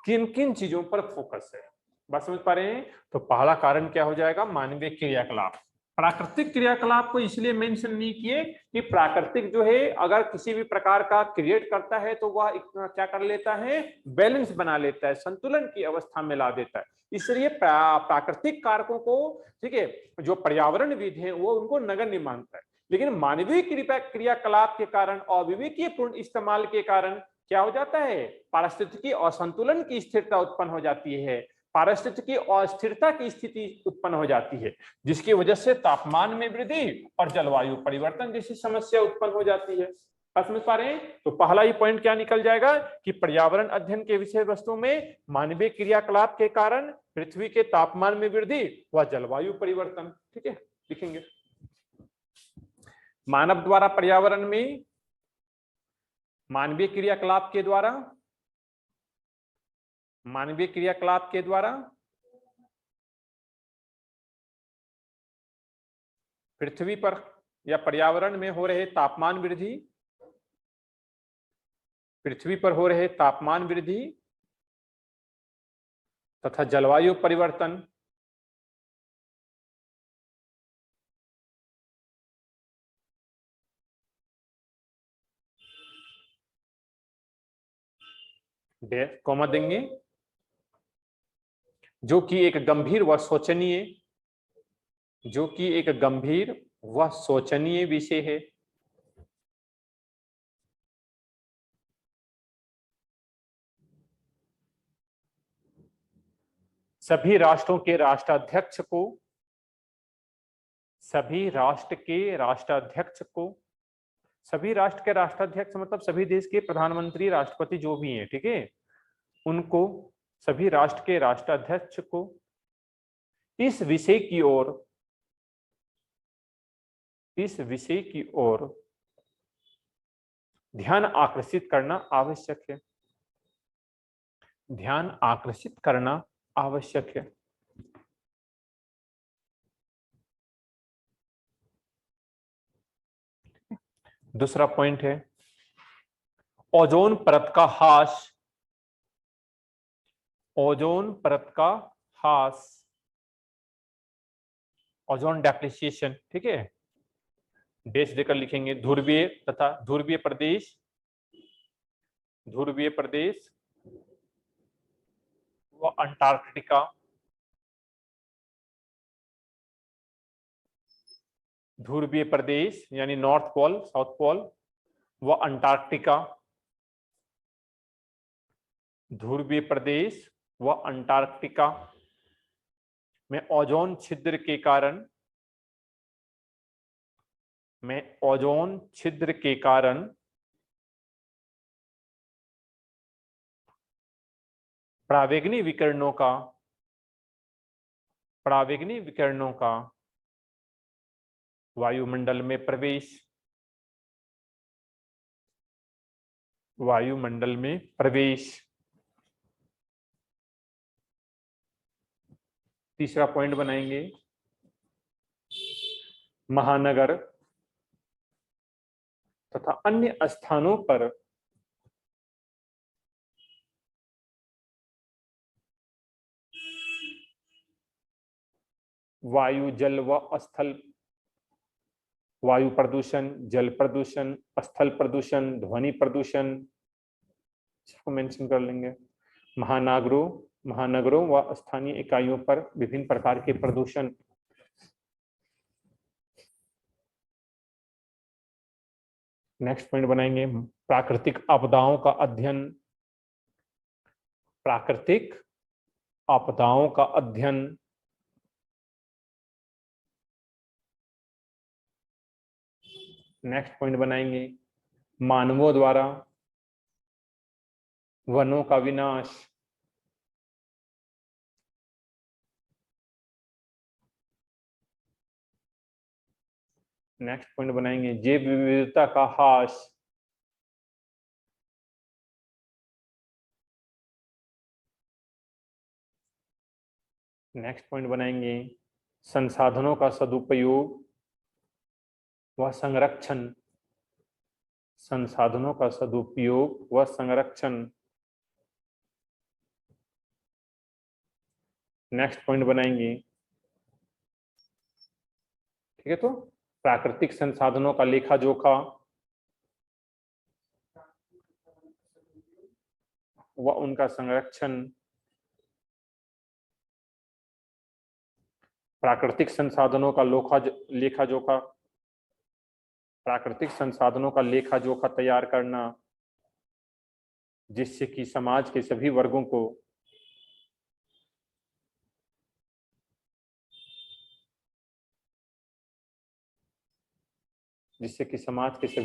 किन किन चीजों पर फोकस है। बात समझ पा रहे हैं? तो पहला कारण क्या हो जाएगा, मानवीय क्रियाकलाप। प्राकृतिक क्रियाकलाप को इसलिए मेंशन नहीं किए कि प्राकृतिक जो है अगर किसी भी प्रकार का क्रिएट करता है तो वह क्या कर लेता है, बैलेंस बना लेता है, संतुलन की अवस्था में ला देता है। इसलिए प्राकृतिक कारकों को, ठीक है, जो पर्यावरणविद हैं वो उनको नगण्य मानता है। लेकिन मानवीय क्रियाकलाप के कारण, अविवेकीय पूर्ण इस्तेमाल के कारण क्या हो जाता है, पारिस्थितिकी असंतुलन की स्थिरता उत्पन्न हो जाती है, पारिस्थितिकी अस्थिरता की स्थिति उत्पन्न हो जाती है, जिसकी वजह से तापमान में वृद्धि और जलवायु परिवर्तन जैसी समस्या उत्पन्न हो जाती है। समझ पा रहे हैं? तो पहला ही पॉइंट क्या निकल जाएगा कि पर्यावरण अध्ययन के विषय वस्तु में मानवीय क्रियाकलाप के कारण पृथ्वी के तापमान में वृद्धि व जलवायु परिवर्तन। ठीक है, लिखेंगे। मानव द्वारा पर्यावरण में मानवीय क्रियाकलाप के द्वारा, मानवीय क्रियाकलाप के द्वारा पृथ्वी पर या पर्यावरण में हो रहे तापमान वृद्धि, पृथ्वी पर हो रहे तापमान वृद्धि तथा जलवायु परिवर्तन कॉमा देंगे, जो कि एक गंभीर व शोचनीय, जो कि एक गंभीर व शोचनीय विषय है। सभी राष्ट्रों के राष्ट्राध्यक्ष को, सभी राष्ट्र के राष्ट्राध्यक्ष को, सभी राष्ट्र के राष्ट्राध्यक्ष मतलब सभी देश के प्रधानमंत्री, राष्ट्रपति जो भी हैं, ठीक है, उनको, सभी राष्ट्र के राष्ट्राध्यक्ष को इस विषय की ओर, इस विषय की ओर ध्यान आकर्षित करना आवश्यक है, ध्यान आकर्षित करना आवश्यक है। दूसरा पॉइंट है ओजोन परत का ह्रास, ओजोन परत का ह्रास, ओजोन डेप्रिसिएशन। ठीक है, देश देकर लिखेंगे, ध्रुवीय तथा ध्रुवीय प्रदेश, ध्रुवीय प्रदेश व अंटार्कटिका, ध्रुवीय प्रदेश यानी नॉर्थ पोल, साउथ पोल व अंटार्कटिका, ध्रुवीय प्रदेश व अंटार्कटिका में ओजोन छिद्र के कारण, में ओजोन छिद्र के कारण परावैंगनी विकिरणों का, परावैंगनी विकिरणों का वायुमंडल में प्रवेश, वायुमंडल में प्रवेश। तीसरा पॉइंट बनाएंगे, महानगर तथा अन्य स्थानों पर वायु, जल व स्थल, वायु प्रदूषण, जल प्रदूषण, स्थल प्रदूषण, ध्वनि प्रदूषण, इसको मेंशन कर लेंगे। महानगरों, महानगरों व स्थानीय इकाइयों पर विभिन्न प्रकार के प्रदूषण। नेक्स्ट पॉइंट बनाएंगे, प्राकृतिक आपदाओं का अध्ययन, प्राकृतिक आपदाओं का अध्ययन। नेक्स्ट पॉइंट बनाएंगे, मानवों द्वारा, वनों का विनाश। नेक्स्ट पॉइंट बनाएंगे जैव विविधता का ह्रास। नेक्स्ट पॉइंट बनाएंगे संसाधनों का सदुपयोग व संरक्षण। संसाधनों का सदुपयोग व संरक्षण। नेक्स्ट पॉइंट बनाएंगे, ठीक है, तो प्राकृतिक संसाधनों का लेखा जोखा व उनका संरक्षण। प्राकृतिक संसाधनों का लेखा जोखा, प्राकृतिक संसाधनों का लेखा जोखा तैयार करना, जिससे कि समाज के सभी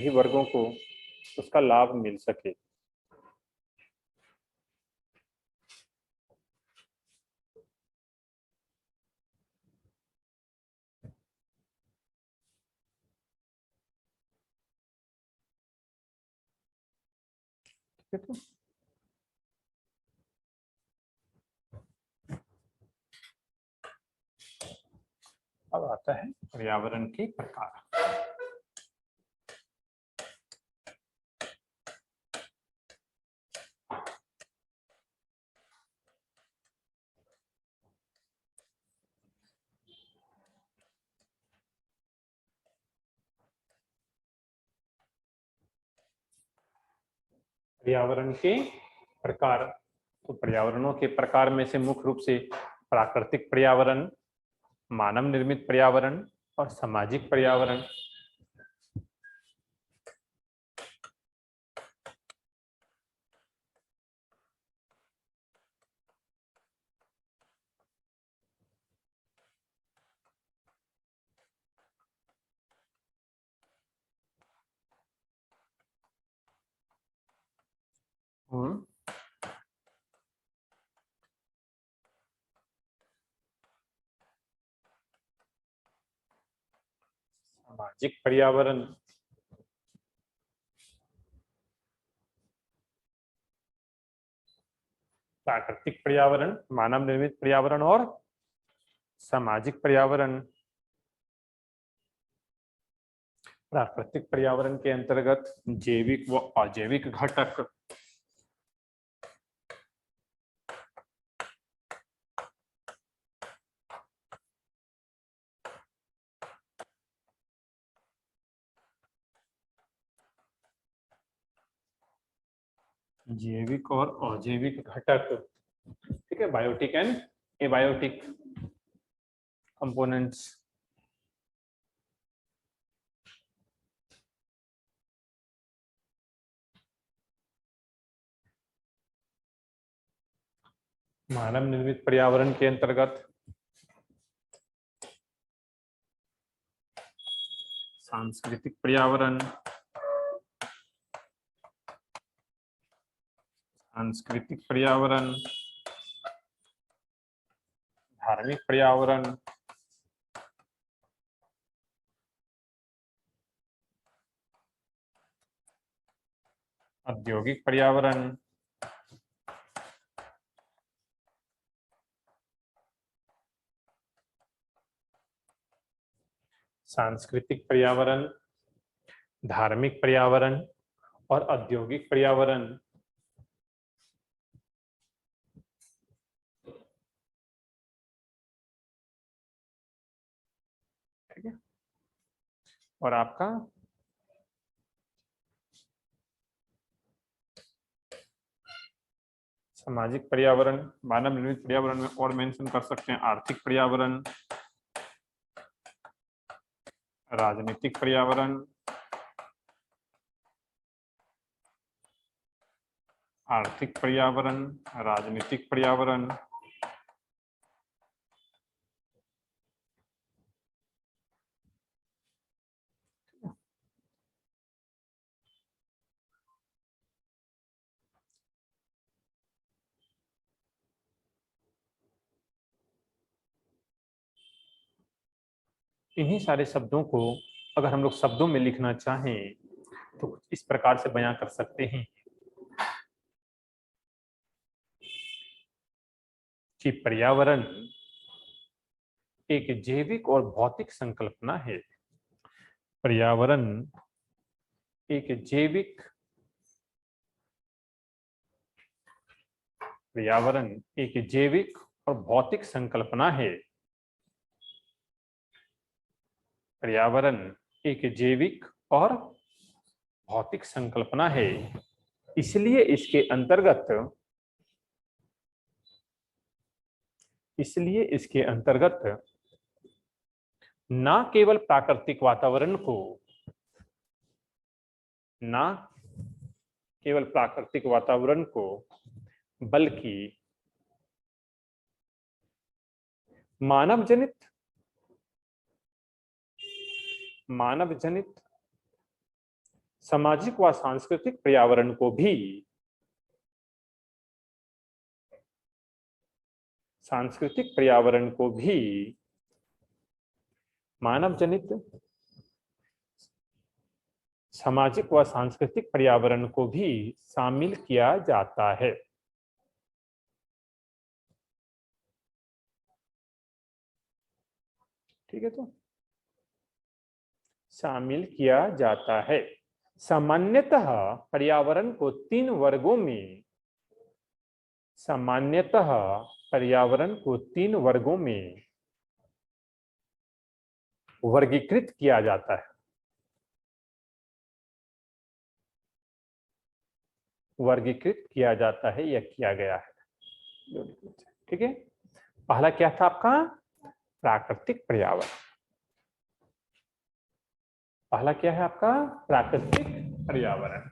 वर्गों को उसका लाभ मिल सके। ठीक है, अब आता है पर्यावरण के प्रकार। पर्यावरण के प्रकार, तो पर्यावरणों के प्रकार में से मुख्य रूप से प्राकृतिक पर्यावरण, मानव निर्मित पर्यावरण और सामाजिक पर्यावरण। सामाजिक पर्यावरण, प्राकृतिक पर्यावरण, मानव निर्मित पर्यावरण और सामाजिक पर्यावरण। प्राकृतिक पर्यावरण के अंतर्गत जैविक व अजैविक घटक, जैविक और अजैविक घटक, ठीक है, बायोटिक एंड एबायोटिक कंपोनेंट्स। मानव निर्मित पर्यावरण के अंतर्गत सांस्कृतिक पर्यावरण, सांस्कृतिक पर्यावरण, धार्मिक पर्यावरण, औद्योगिक पर्यावरण, सांस्कृतिक पर्यावरण, धार्मिक पर्यावरण और औद्योगिक पर्यावरण। ठीक है, और आपका सामाजिक पर्यावरण, मानव निर्मित पर्यावरण में और मेंशन कर सकते हैं आर्थिक पर्यावरण, राजनीतिक पर्यावरण, आर्थिक पर्यावरण, राजनीतिक पर्यावरण, इन्हीं सारे शब्दों को अगर हम लोग शब्दों में लिखना चाहें तो इस प्रकार से बयां कर सकते हैं कि पर्यावरण एक जैविक और भौतिक संकल्पना है। पर्यावरण एक जैविक पर्यावरण एक जैविक और भौतिक संकल्पना है। पर्यावरण एक जैविक और भौतिक संकल्पना है, इसलिए इसके अंतर्गत न केवल प्राकृतिक वातावरण को न केवल प्राकृतिक वातावरण को बल्कि मानव जनित सामाजिक व सांस्कृतिक पर्यावरण को भी मानव जनित सामाजिक व सांस्कृतिक पर्यावरण को भी शामिल किया जाता है। ठीक है, तो शामिल किया जाता है। सामान्यतः पर्यावरण को तीन वर्गों में वर्गीकृत किया जाता है। या किया गया है। ठीक है, पहला क्या था आपका? प्राकृतिक पर्यावरण। पहला क्या है आपका? प्राकृतिक पर्यावरण।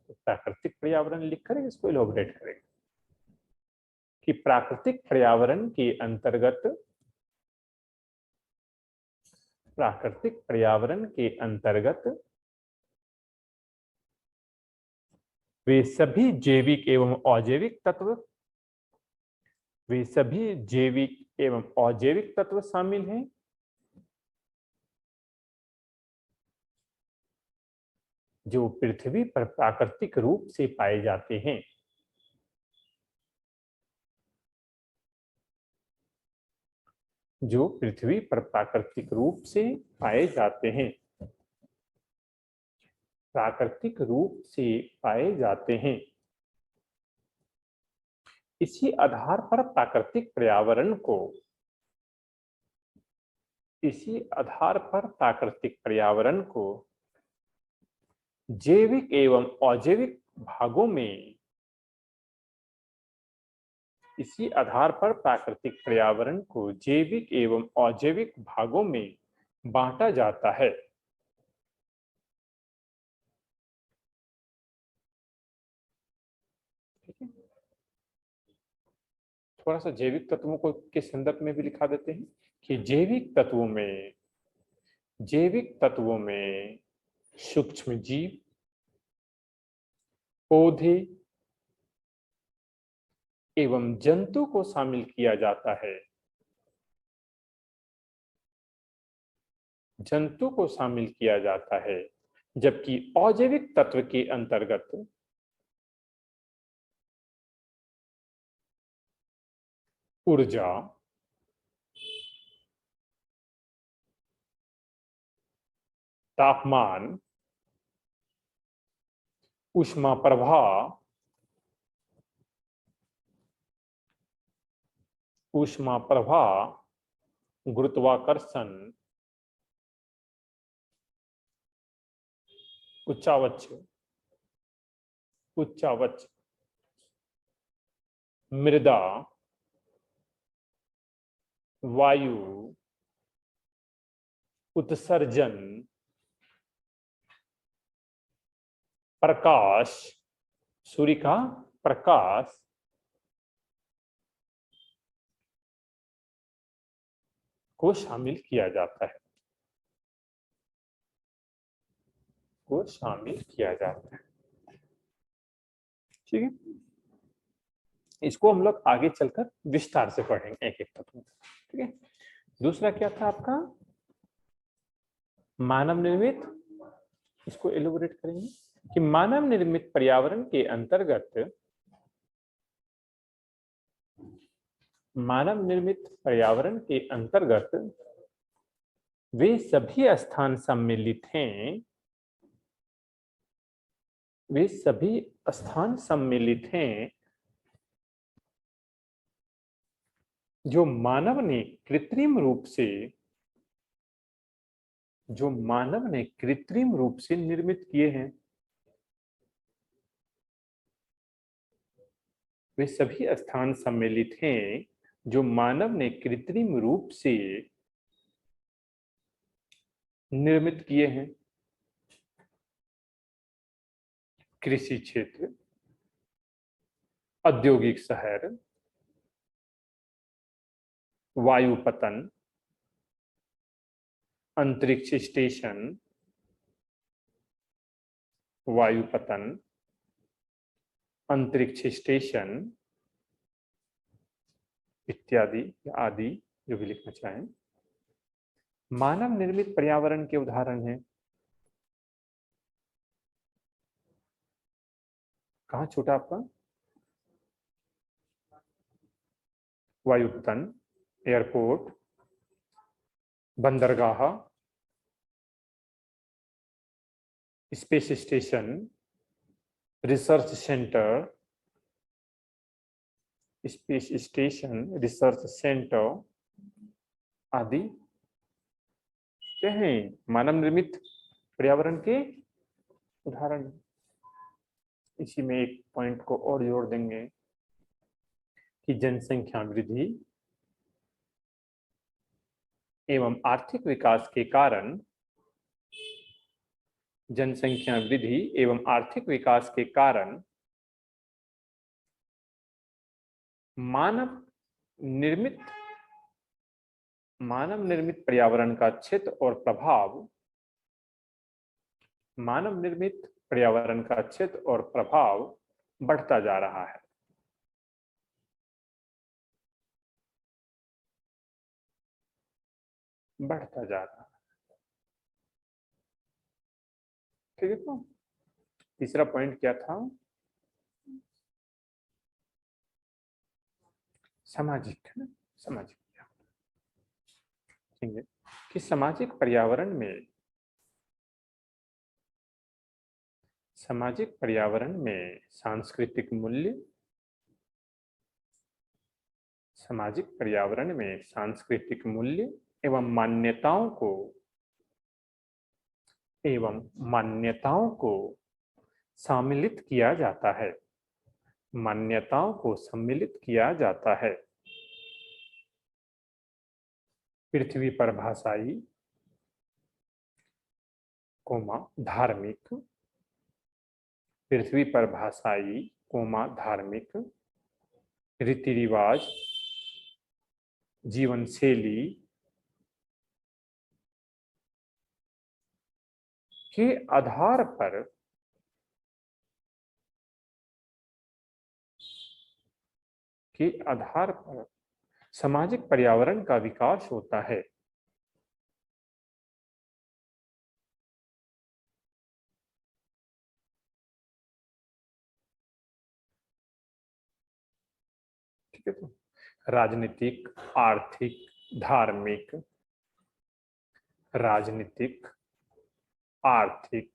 तो प्राकृतिक पर्यावरण लिखकर इसको इलैबोरेट करेंगे कि प्राकृतिक पर्यावरण के अंतर्गत वे सभी जैविक एवं अजैविक तत्व शामिल हैं जो पृथ्वी पर प्राकृतिक रूप से पाए जाते हैं। इसी आधार पर प्राकृतिक पर्यावरण को जैविक एवं अजैविक भागों में बांटा जाता है। थोड़ा सा जैविक तत्वों को के संदर्भ में भी लिखा देते हैं कि जैविक तत्वों में सूक्ष्म जीव, पौधे एवं जंतु को शामिल किया जाता है। जबकि अजैविक तत्व के अंतर्गत ऊर्जा, तापमान, ऊष्मा प्रवाह, गुरुत्वाकर्षण, उच्चावच, मृदा, वायु, उत्सर्जन, प्रकाश, सूर्य का प्रकाश को शामिल किया जाता है। ठीक है, इसको हम लोग आगे चलकर विस्तार से पढ़ेंगे एक एक तत्व। ठीक है, दूसरा क्या था आपका? मानव निर्मित, इसको एलोबरेट करेंगे कि मानव निर्मित पर्यावरण के अंतर्गत, मानव निर्मित पर्यावरण के अंतर्गत वे सभी स्थान सम्मिलित हैं, वे सभी स्थान सम्मिलित हैं जो मानव ने कृत्रिम रूप से, जो मानव ने कृत्रिम रूप से निर्मित किए हैं। वे सभी स्थान सम्मिलित हैं जो मानव ने कृत्रिम रूप से निर्मित किए हैं। कृषि क्षेत्र, औद्योगिक शहर, वायुपतन, अंतरिक्ष स्टेशन, वायुपतन, अंतरिक्ष स्टेशन इत्यादि आदि जो भी लिखना चाहें, मानव निर्मित पर्यावरण के उदाहरण हैं। कहाँ छूटा आपका? वायुपतन, एयरपोर्ट, बंदरगाह, space station, research centre, space station, research centre आदि क्या हैं? मानव निर्मित पर्यावरण के उदाहरण। इसी में एक पॉइंट को और जोड़ देंगे कि जनसंख्या वृद्धि एवं आर्थिक विकास के कारण, जनसंख्या वृद्धि एवं आर्थिक विकास के कारण मानव निर्मित पर्यावरण का क्षेत्र और प्रभाव, मानव निर्मित पर्यावरण का क्षेत्र और प्रभाव बढ़ता जा रहा है। बढ़ता जा रहा है। ठीक है। तो तीसरा पॉइंट क्या था? सामाजिक, है ना? सामाजिक, ठीक है, कि सामाजिक पर्यावरण में, सामाजिक पर्यावरण में सांस्कृतिक मूल्य, सामाजिक पर्यावरण में सांस्कृतिक मूल्य एवं मान्यताओं को सम्मिलित किया जाता है। मान्यताओं को सम्मिलित किया जाता है। पृथ्वी पर भाषाई, धार्मिक, पृथ्वी पर भाषाई, धार्मिक, रीति रिवाज, जीवन शैली के आधार पर सामाजिक पर्यावरण का विकास होता है। ठीक है। तो राजनीतिक, आर्थिक, धार्मिक, राजनीतिक, आर्थिक,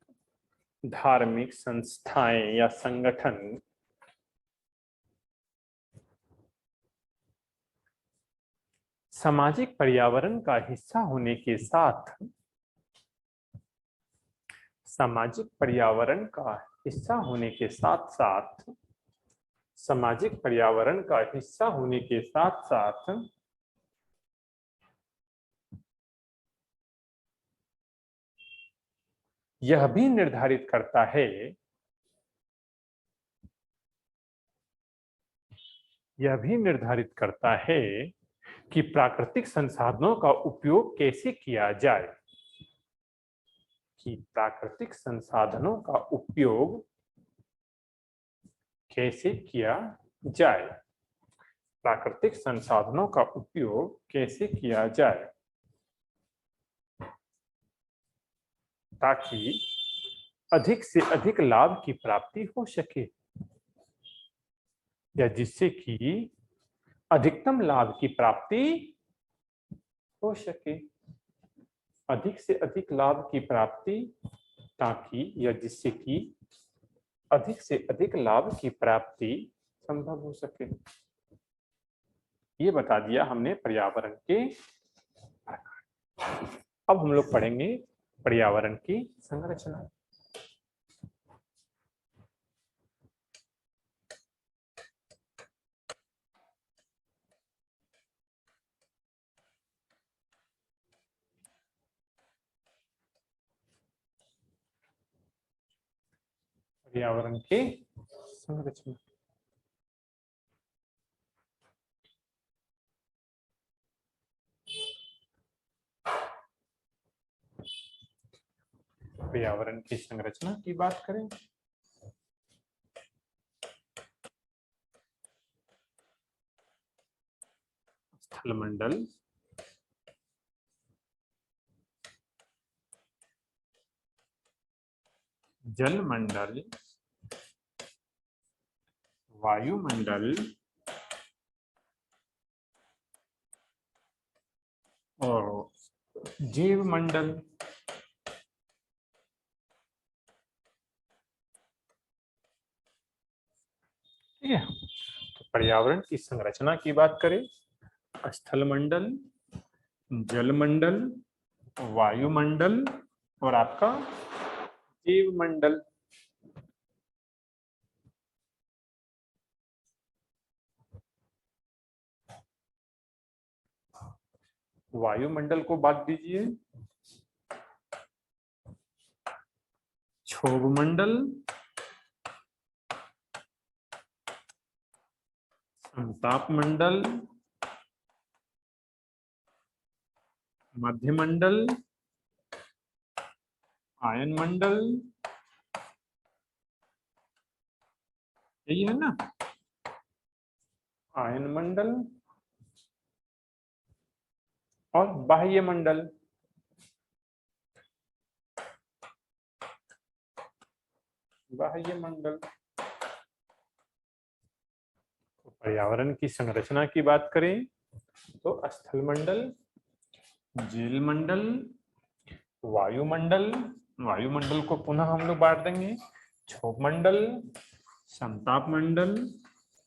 धार्मिक संस्थाएं या संगठन सामाजिक पर्यावरण का हिस्सा होने के साथ, सामाजिक पर्यावरण का हिस्सा होने के साथ साथ, सामाजिक पर्यावरण का हिस्सा होने के साथ साथ यह भी निर्धारित करता है, यह भी निर्धारित करता है कि प्राकृतिक संसाधनों का उपयोग कैसे किया जाए, कि प्राकृतिक संसाधनों का उपयोग कैसे किया जाए। प्राकृतिक संसाधनों का उपयोग कैसे किया जाए ताकि अधिक से अधिक लाभ की प्राप्ति हो सके या जिससे कि अधिकतम लाभ की प्राप्ति हो सके। अधिक से अधिक लाभ की प्राप्ति ताकि या जिससे कि अधिक से अधिक लाभ की प्राप्ति संभव हो सके। ये बता दिया हमने पर्यावरण के प्रकार। अब हम लोग पढ़ेंगे पर्यावरण की संरचना। पर्यावरण की संरचना। पर्यावरण की संरचना की बात करें स्थलमंडल, जलमंडल, वायुमंडल और जीवमंडल। ठीक है, तो पर्यावरण की संरचना की बात करें स्थलमंडल, जलमंडल, वायुमंडल और आपका जीवमंडल। वायुमंडल को बात दीजिए, क्षोभमंडल, संतापमंडल, मध्यमंडल, आयनमंडल, यही है ना, आयनमंडल और बाह्य मंडल। बाह्य मंडल। तो पर्यावरण की संरचना की बात करें तो स्थलमंडल, जलमंडल, वायुमंडल, वायुमंडल को पुनः हम लोग बांट देंगे क्षोभमंडल, संतापमंडल,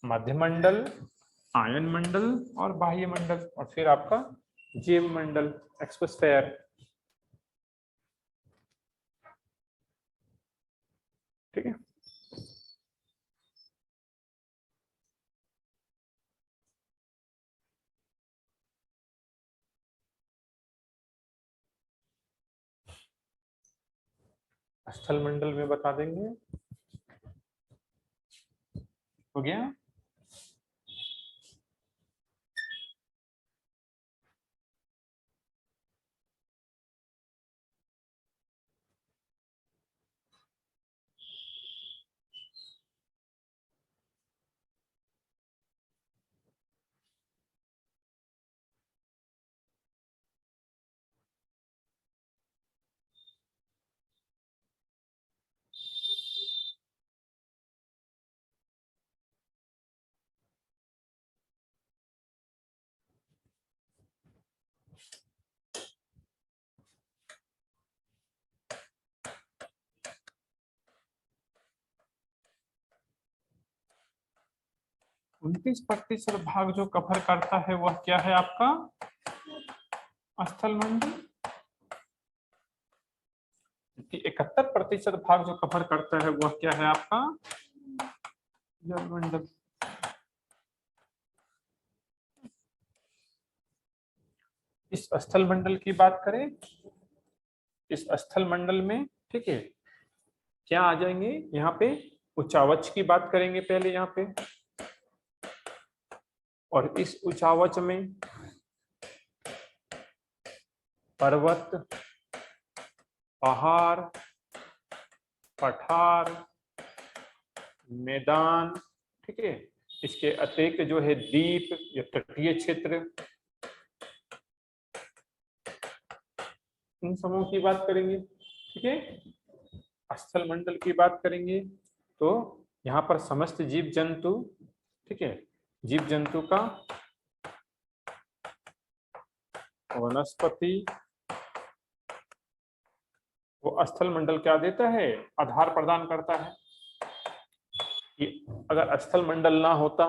मध्यमंडल, आयनमंडल और बाह्य मंडल और फिर आपका जीवमंडल एक्सोस्फीयर। ठीक है, स्थलमंडल में बता देंगे। हो गया। उनतीस प्रतिशत भाग जो कवर करता है वह क्या है आपका स्थलमंडल। 71% भाग जो कवर करता है वह क्या है आपका जलमंडल। इस स्थलमंडल की बात करें, इस स्थलमंडल में ठीक है क्या आ जाएंगे यहाँ पे उच्चावच की बात करेंगे पहले यहाँ पे, और इस उच्चावच में पर्वत, पहाड़, पठार, मैदान, ठीक है इसके अतिरिक्त जो है द्वीप या तटीय क्षेत्र, इन समूह की बात करेंगे। ठीक है, स्थल मंडल की बात करेंगे तो यहाँ पर समस्त जीव जंतु, ठीक है, जीव जंतु का वनस्पति, वो स्थल मंडल क्या देता है, आधार प्रदान करता है। कि अगर स्थल मंडल ना होता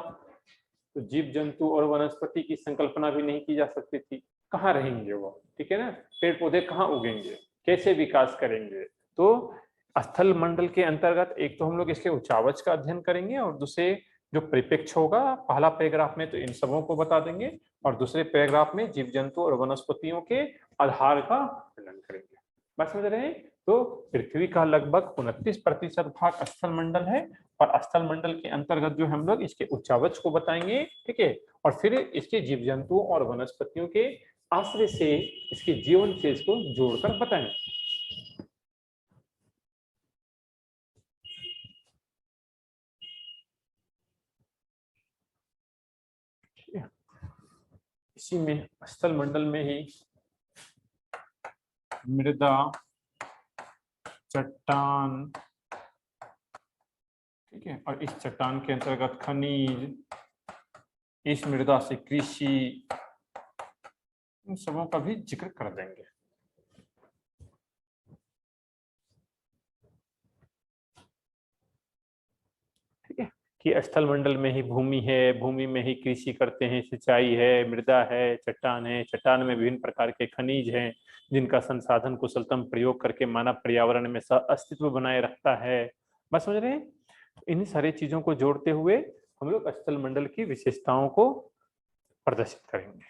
तो जीव जंतु और वनस्पति की संकल्पना भी नहीं की जा सकती थी। कहाँ रहेंगे वो, ठीक है ना, पेड़ पौधे कहाँ उगेंगे, कैसे विकास करेंगे। तो स्थल मंडल के अंतर्गत एक तो हम लोग इसके उच्चावच का अध्ययन करेंगे और दूसरे जो परिप्रेक्ष्य होगा, पहला पैराग्राफ में तो इन सबों को बता देंगे और दूसरे पैराग्राफ में जीव जंतु और वनस्पतियों के आधार का वर्णन करेंगे। बात समझ रहे हैं। तो पृथ्वी का लगभग 29% भाग स्थल मंडल है और स्थल मंडल के अंतर्गत जो हम लोग इसके उच्चावच को बताएंगे। ठीक है, और फिर इसके जीव जंतुओं और वनस्पतियों के आश्रय से इसके जीवन शेष को जोड़कर बताएंगे। इसी में स्थल मंडल में ही मृदा, चट्टान, ठीक है, और इस चट्टान के अंतर्गत खनिज, इस मृदा से कृषि, इन सबों का भी जिक्र कर देंगे। ठीक है, कि स्थल मंडल में ही भूमि है, भूमि में ही कृषि करते हैं, सिंचाई है, मृदा है, चट्टान है, चट्टान में विभिन्न प्रकार के खनिज हैं जिनका संसाधन कुशलतम प्रयोग करके मानव पर्यावरण में सह अस्तित्व बनाए रखता है। बस समझ रहे हैं। इन सारी चीजों को जोड़ते हुए हम लोग स्थल मंडल की विशेषताओं को प्रदर्शित करेंगे।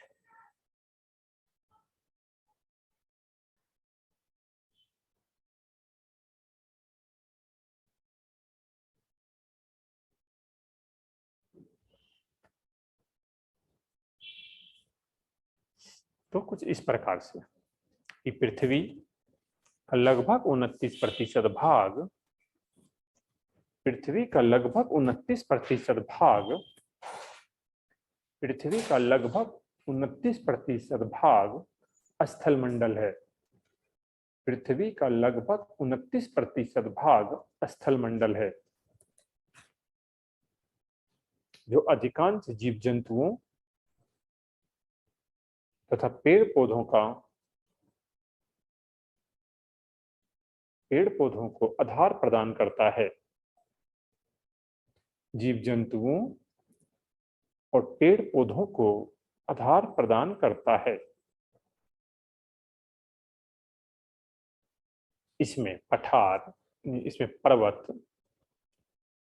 तो कुछ इस प्रकार से कि पृथ्वी का लगभग 29% भाग, पृथ्वी का लगभग 29% भाग, पृथ्वी का लगभग 29% भाग स्थल मंडल है। पृथ्वी का लगभग 29% भाग स्थल मंडल है, जो अधिकांश जीव जंतुओं तथा पेड़ पौधों को आधार प्रदान करता है। जीव जंतुओं और पेड़ पौधों को आधार प्रदान करता है। इसमें पठार, इसमें पर्वत,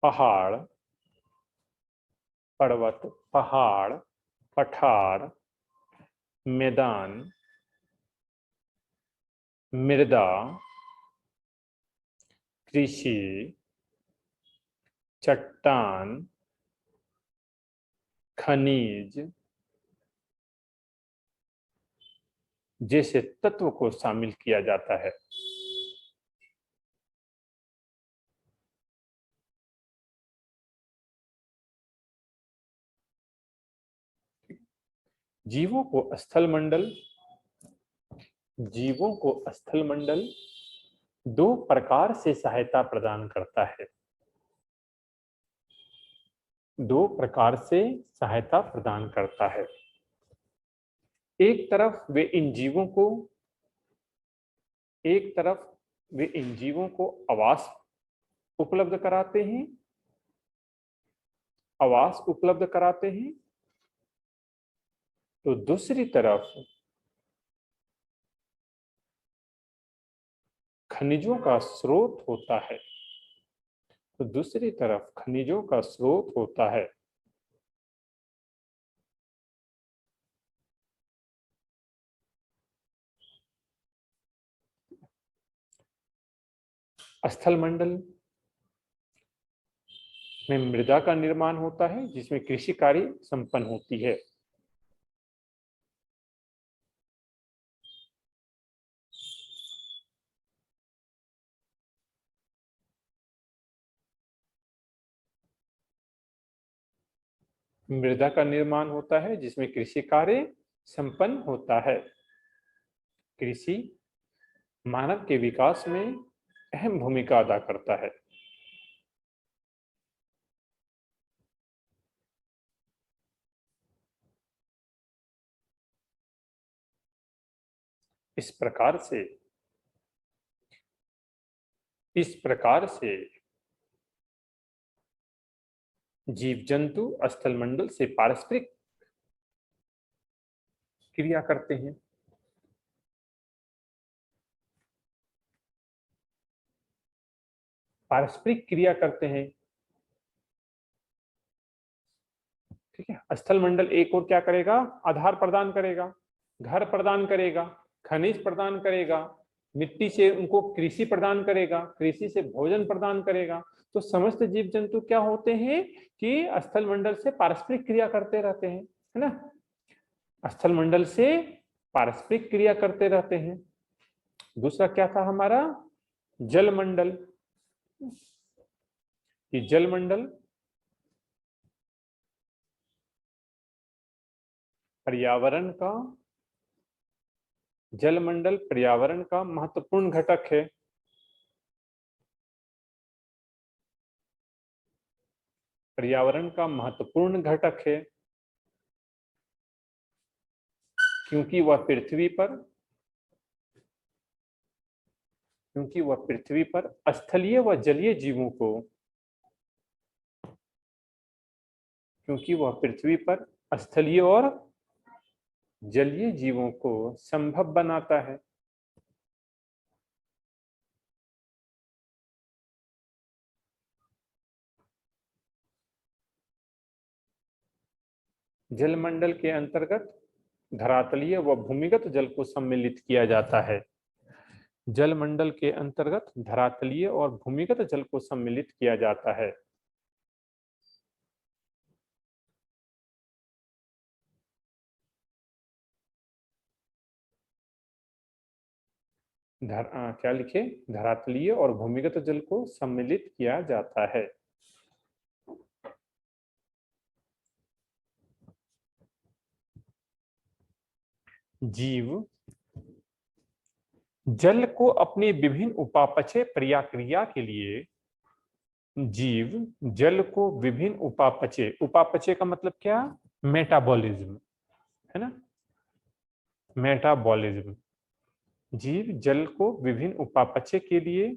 पहाड़, पहाड़, पठार, मैदान, मृदा, कृषि, चट्टान, खनिज जैसे तत्व को शामिल किया जाता है। जीवों को स्थल मंडल दो प्रकार से सहायता प्रदान करता है। दो प्रकार से सहायता प्रदान करता है। एक तरफ वे इन जीवों को आवास उपलब्ध कराते हैं, तो दूसरी तरफ खनिजों का स्रोत होता है। स्थल मंडल में मृदा का निर्माण होता है जिसमें कृषि कार्य संपन्न होती है। मृदा का निर्माण होता है जिसमें कृषि कार्य संपन्न होता है। कृषि मानव के विकास में अहम भूमिका अदा करता है। इस प्रकार से जीव जंतु स्थलमंडल से पारस्परिक क्रिया करते हैं। पारस्परिक क्रिया करते हैं, ठीक है। स्थलमंडल एक और क्या करेगा? आधार प्रदान करेगा, घर प्रदान करेगा, खनिज प्रदान करेगा, मिट्टी से उनको कृषि प्रदान करेगा, कृषि से भोजन प्रदान करेगा। तो समस्त जीव जंतु क्या होते हैं कि स्थलमंडल से पारस्परिक क्रिया करते रहते हैं, है ना। स्थलमंडल से पारस्परिक क्रिया करते रहते हैं। दूसरा क्या था हमारा? जलमंडल। कि जलमंडल पर्यावरण का जलमंडल पर्यावरण का महत्वपूर्ण घटक है। पर्यावरण का महत्वपूर्ण घटक है क्योंकि वह पृथ्वी पर स्थलीय व जलीय जीवों को क्योंकि वह पृथ्वी पर स्थलीय और जलीय जीवों को संभव बनाता है। जलमंडल के अंतर्गत धरातलीय व भूमिगत जल को सम्मिलित किया जाता है। जलमंडल के अंतर्गत धरातलीय और भूमिगत जल को सम्मिलित किया जाता है। क्या लिखे? धरातलीय और भूमिगत जल को सम्मिलित किया जाता है। जीव जल को अपनी विभिन्न उपापचय क्रिया के लिए उपापचय का मतलब क्या? मेटाबॉलिज्म, है ना। मेटाबॉलिज्म। जीव जल को विभिन्न उपापचय के लिए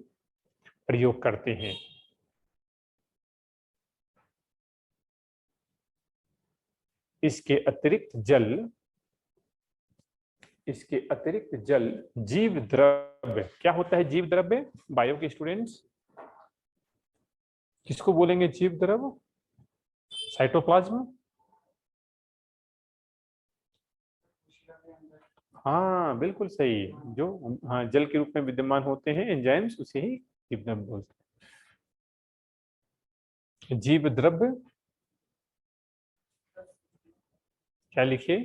प्रयोग करते हैं। इसके अतिरिक्त जल जीव द्रव्य। क्या होता है जीव द्रव्य? बायो के स्टूडेंट्स किसको बोलेंगे जीव द्रव्य? साइटोप्लाज्म। हाँ बिल्कुल सही। जो हाँ जल के रूप में विद्यमान होते हैं एंजाइम्स, उसे ही जीव द्रव्य बोलते हैं। जीव द्रव्य क्या लिखे?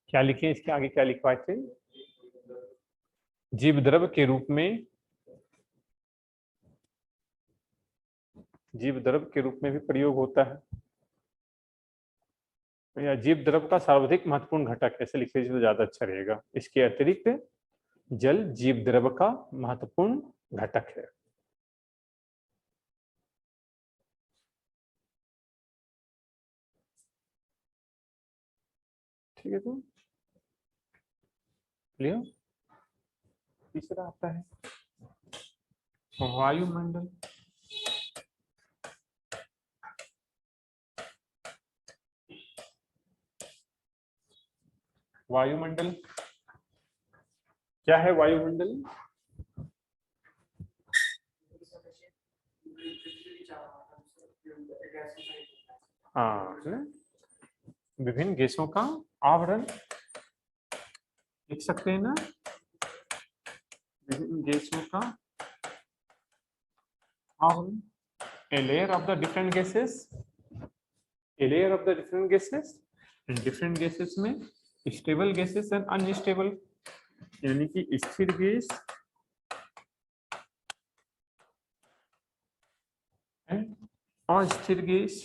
क्या लिखे? इसके आगे क्या लिखवाए थे? जीव द्रव्य के रूप में भी प्रयोग होता है, या जीव द्रव्य का सर्वाधिक महत्वपूर्ण घटक, ऐसे लिख लीजिए तो ज्यादा अच्छा रहेगा। इसके अतिरिक्त जल जीव द्रव्य का महत्वपूर्ण घटक है। ठीक है, तो क्लियर। तीसरा आता है वायुमंडल। वायुमंडल क्या है? वायुमंडल हाँ, विभिन्न गैसों का आवरण लिख सकते हैं ना। विभिन्न गैसों का आवरण, a layer of the different gases, different gases में stable gases and unstable, यानी कि स्थिर गैस and अस्थिर गैस।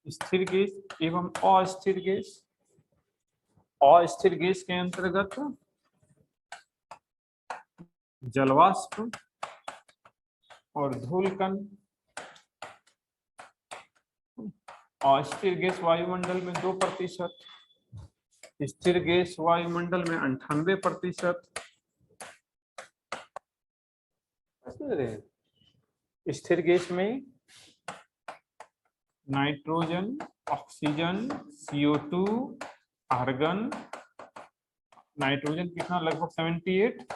स्थिर गैस एवं अस्थिर गैस। अस्थिर गैस के अंतर्गत जलवाष्प और धूलकण। अस्थिर गैस वायुमंडल में 2%, स्थिर गैस वायुमंडल में 98%। स्थिर गैस में nitrogen, oxygen, CO2, argon. Nitrogen कितना, लगभग 78,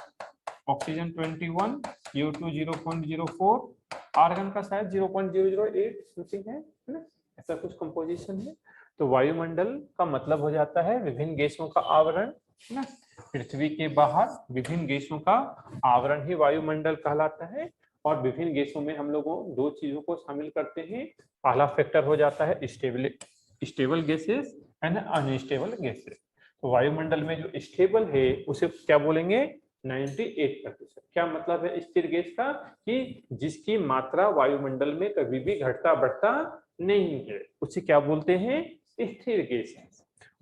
ऑक्सीजन 21, CO2 0.04, आर्गन का शायद 0.008 समथिंग है ना, ऐसा कुछ कंपोजिशन है। तो वायुमंडल का मतलब हो जाता है विभिन्न गैसों का आवरण ना। पृथ्वी के बाहर विभिन्न गैसों का आवरण ही वायुमंडल कहलाता है। और विभिन्न गैसों में हम लोगों 2 चीजों को शामिल करते हैं। पहला फैक्टर हो जाता है stable gases and unstable gases. तो वायुमंडल में जो स्टेबल है उसे क्या बोलेंगे, 98%। क्या मतलब है स्थिर गैस का, कि जिसकी मात्रा वायुमंडल में कभी भी घटता बढ़ता नहीं है, उसे क्या बोलते हैं, स्थिर गैस।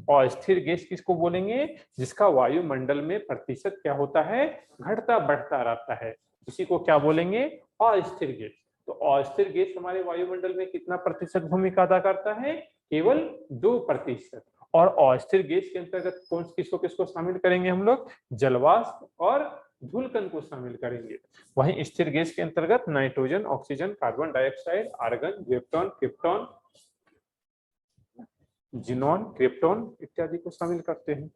और स्थिर गैस किसको बोलेंगे, जिसका वायुमंडल में प्रतिशत क्या होता है, घटता बढ़ता रहता है, इसी को क्या बोलेंगे, अस्थिर गैस। तो अस्थिर गैस हमारे वायुमंडल में कितना प्रतिशत भूमिका अदा करता है, केवल 2%। और अस्थिर गैस के अंतर्गत कौन किसको किसको शामिल करेंगे हम लोग, जलवाष्प और धूलकण को शामिल करेंगे। वहीं स्थिर गैस के अंतर्गत nitrogen, oxygen, carbon dioxide, argon, lepton, krypton, xenon, krypton इत्यादि को शामिल करते हैं।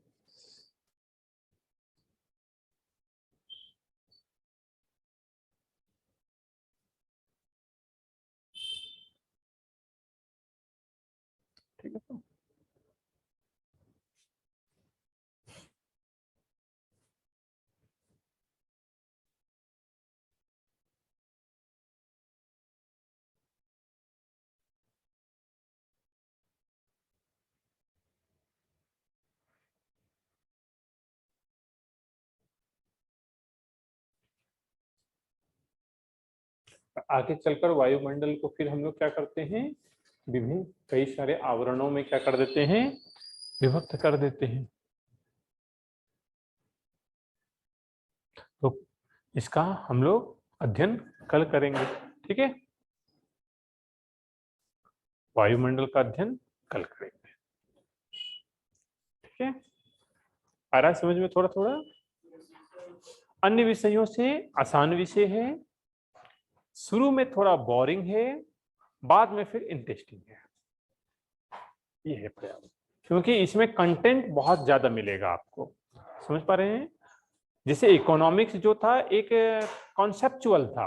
ठीक है, तो आगे चलकर वायुमंडल को फिर हम लोग क्या करते हैं, विभिन्न कई सारे आवरणों में क्या कर देते हैं, विभक्त कर देते हैं। तो इसका हम लोग अध्ययन कल करेंगे। ठीक है, वायुमंडल का अध्ययन कल करेंगे। ठीक है, आ रहा है समझ में थोड़ा थोड़ा। अन्य विषयों से आसान विषय है, शुरू में थोड़ा बोरिंग है, बाद में फिर इंटरेस्टिंग है। ये है पर्यावरण, क्योंकि इसमें कंटेंट बहुत ज्यादा मिलेगा आपको। समझ पा रहे हैं, जैसे इकोनॉमिक्स जो था एक कॉन्सेप्चुअल था,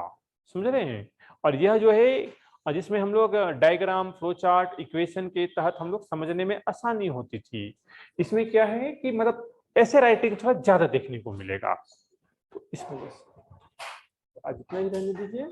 समझ रहे हैं, और यह जो है जिसमें हम लोग डायग्राम, फ्लो चार्ट, इक्वेशन के तहत हम लोग समझने में आसानी होती थी। इसमें क्या है कि मतलब ऐसे राइटिंग थोड़ा ज्यादा देखने को मिलेगा। तो इस वजह से आज इतना ही रहने दीजिए।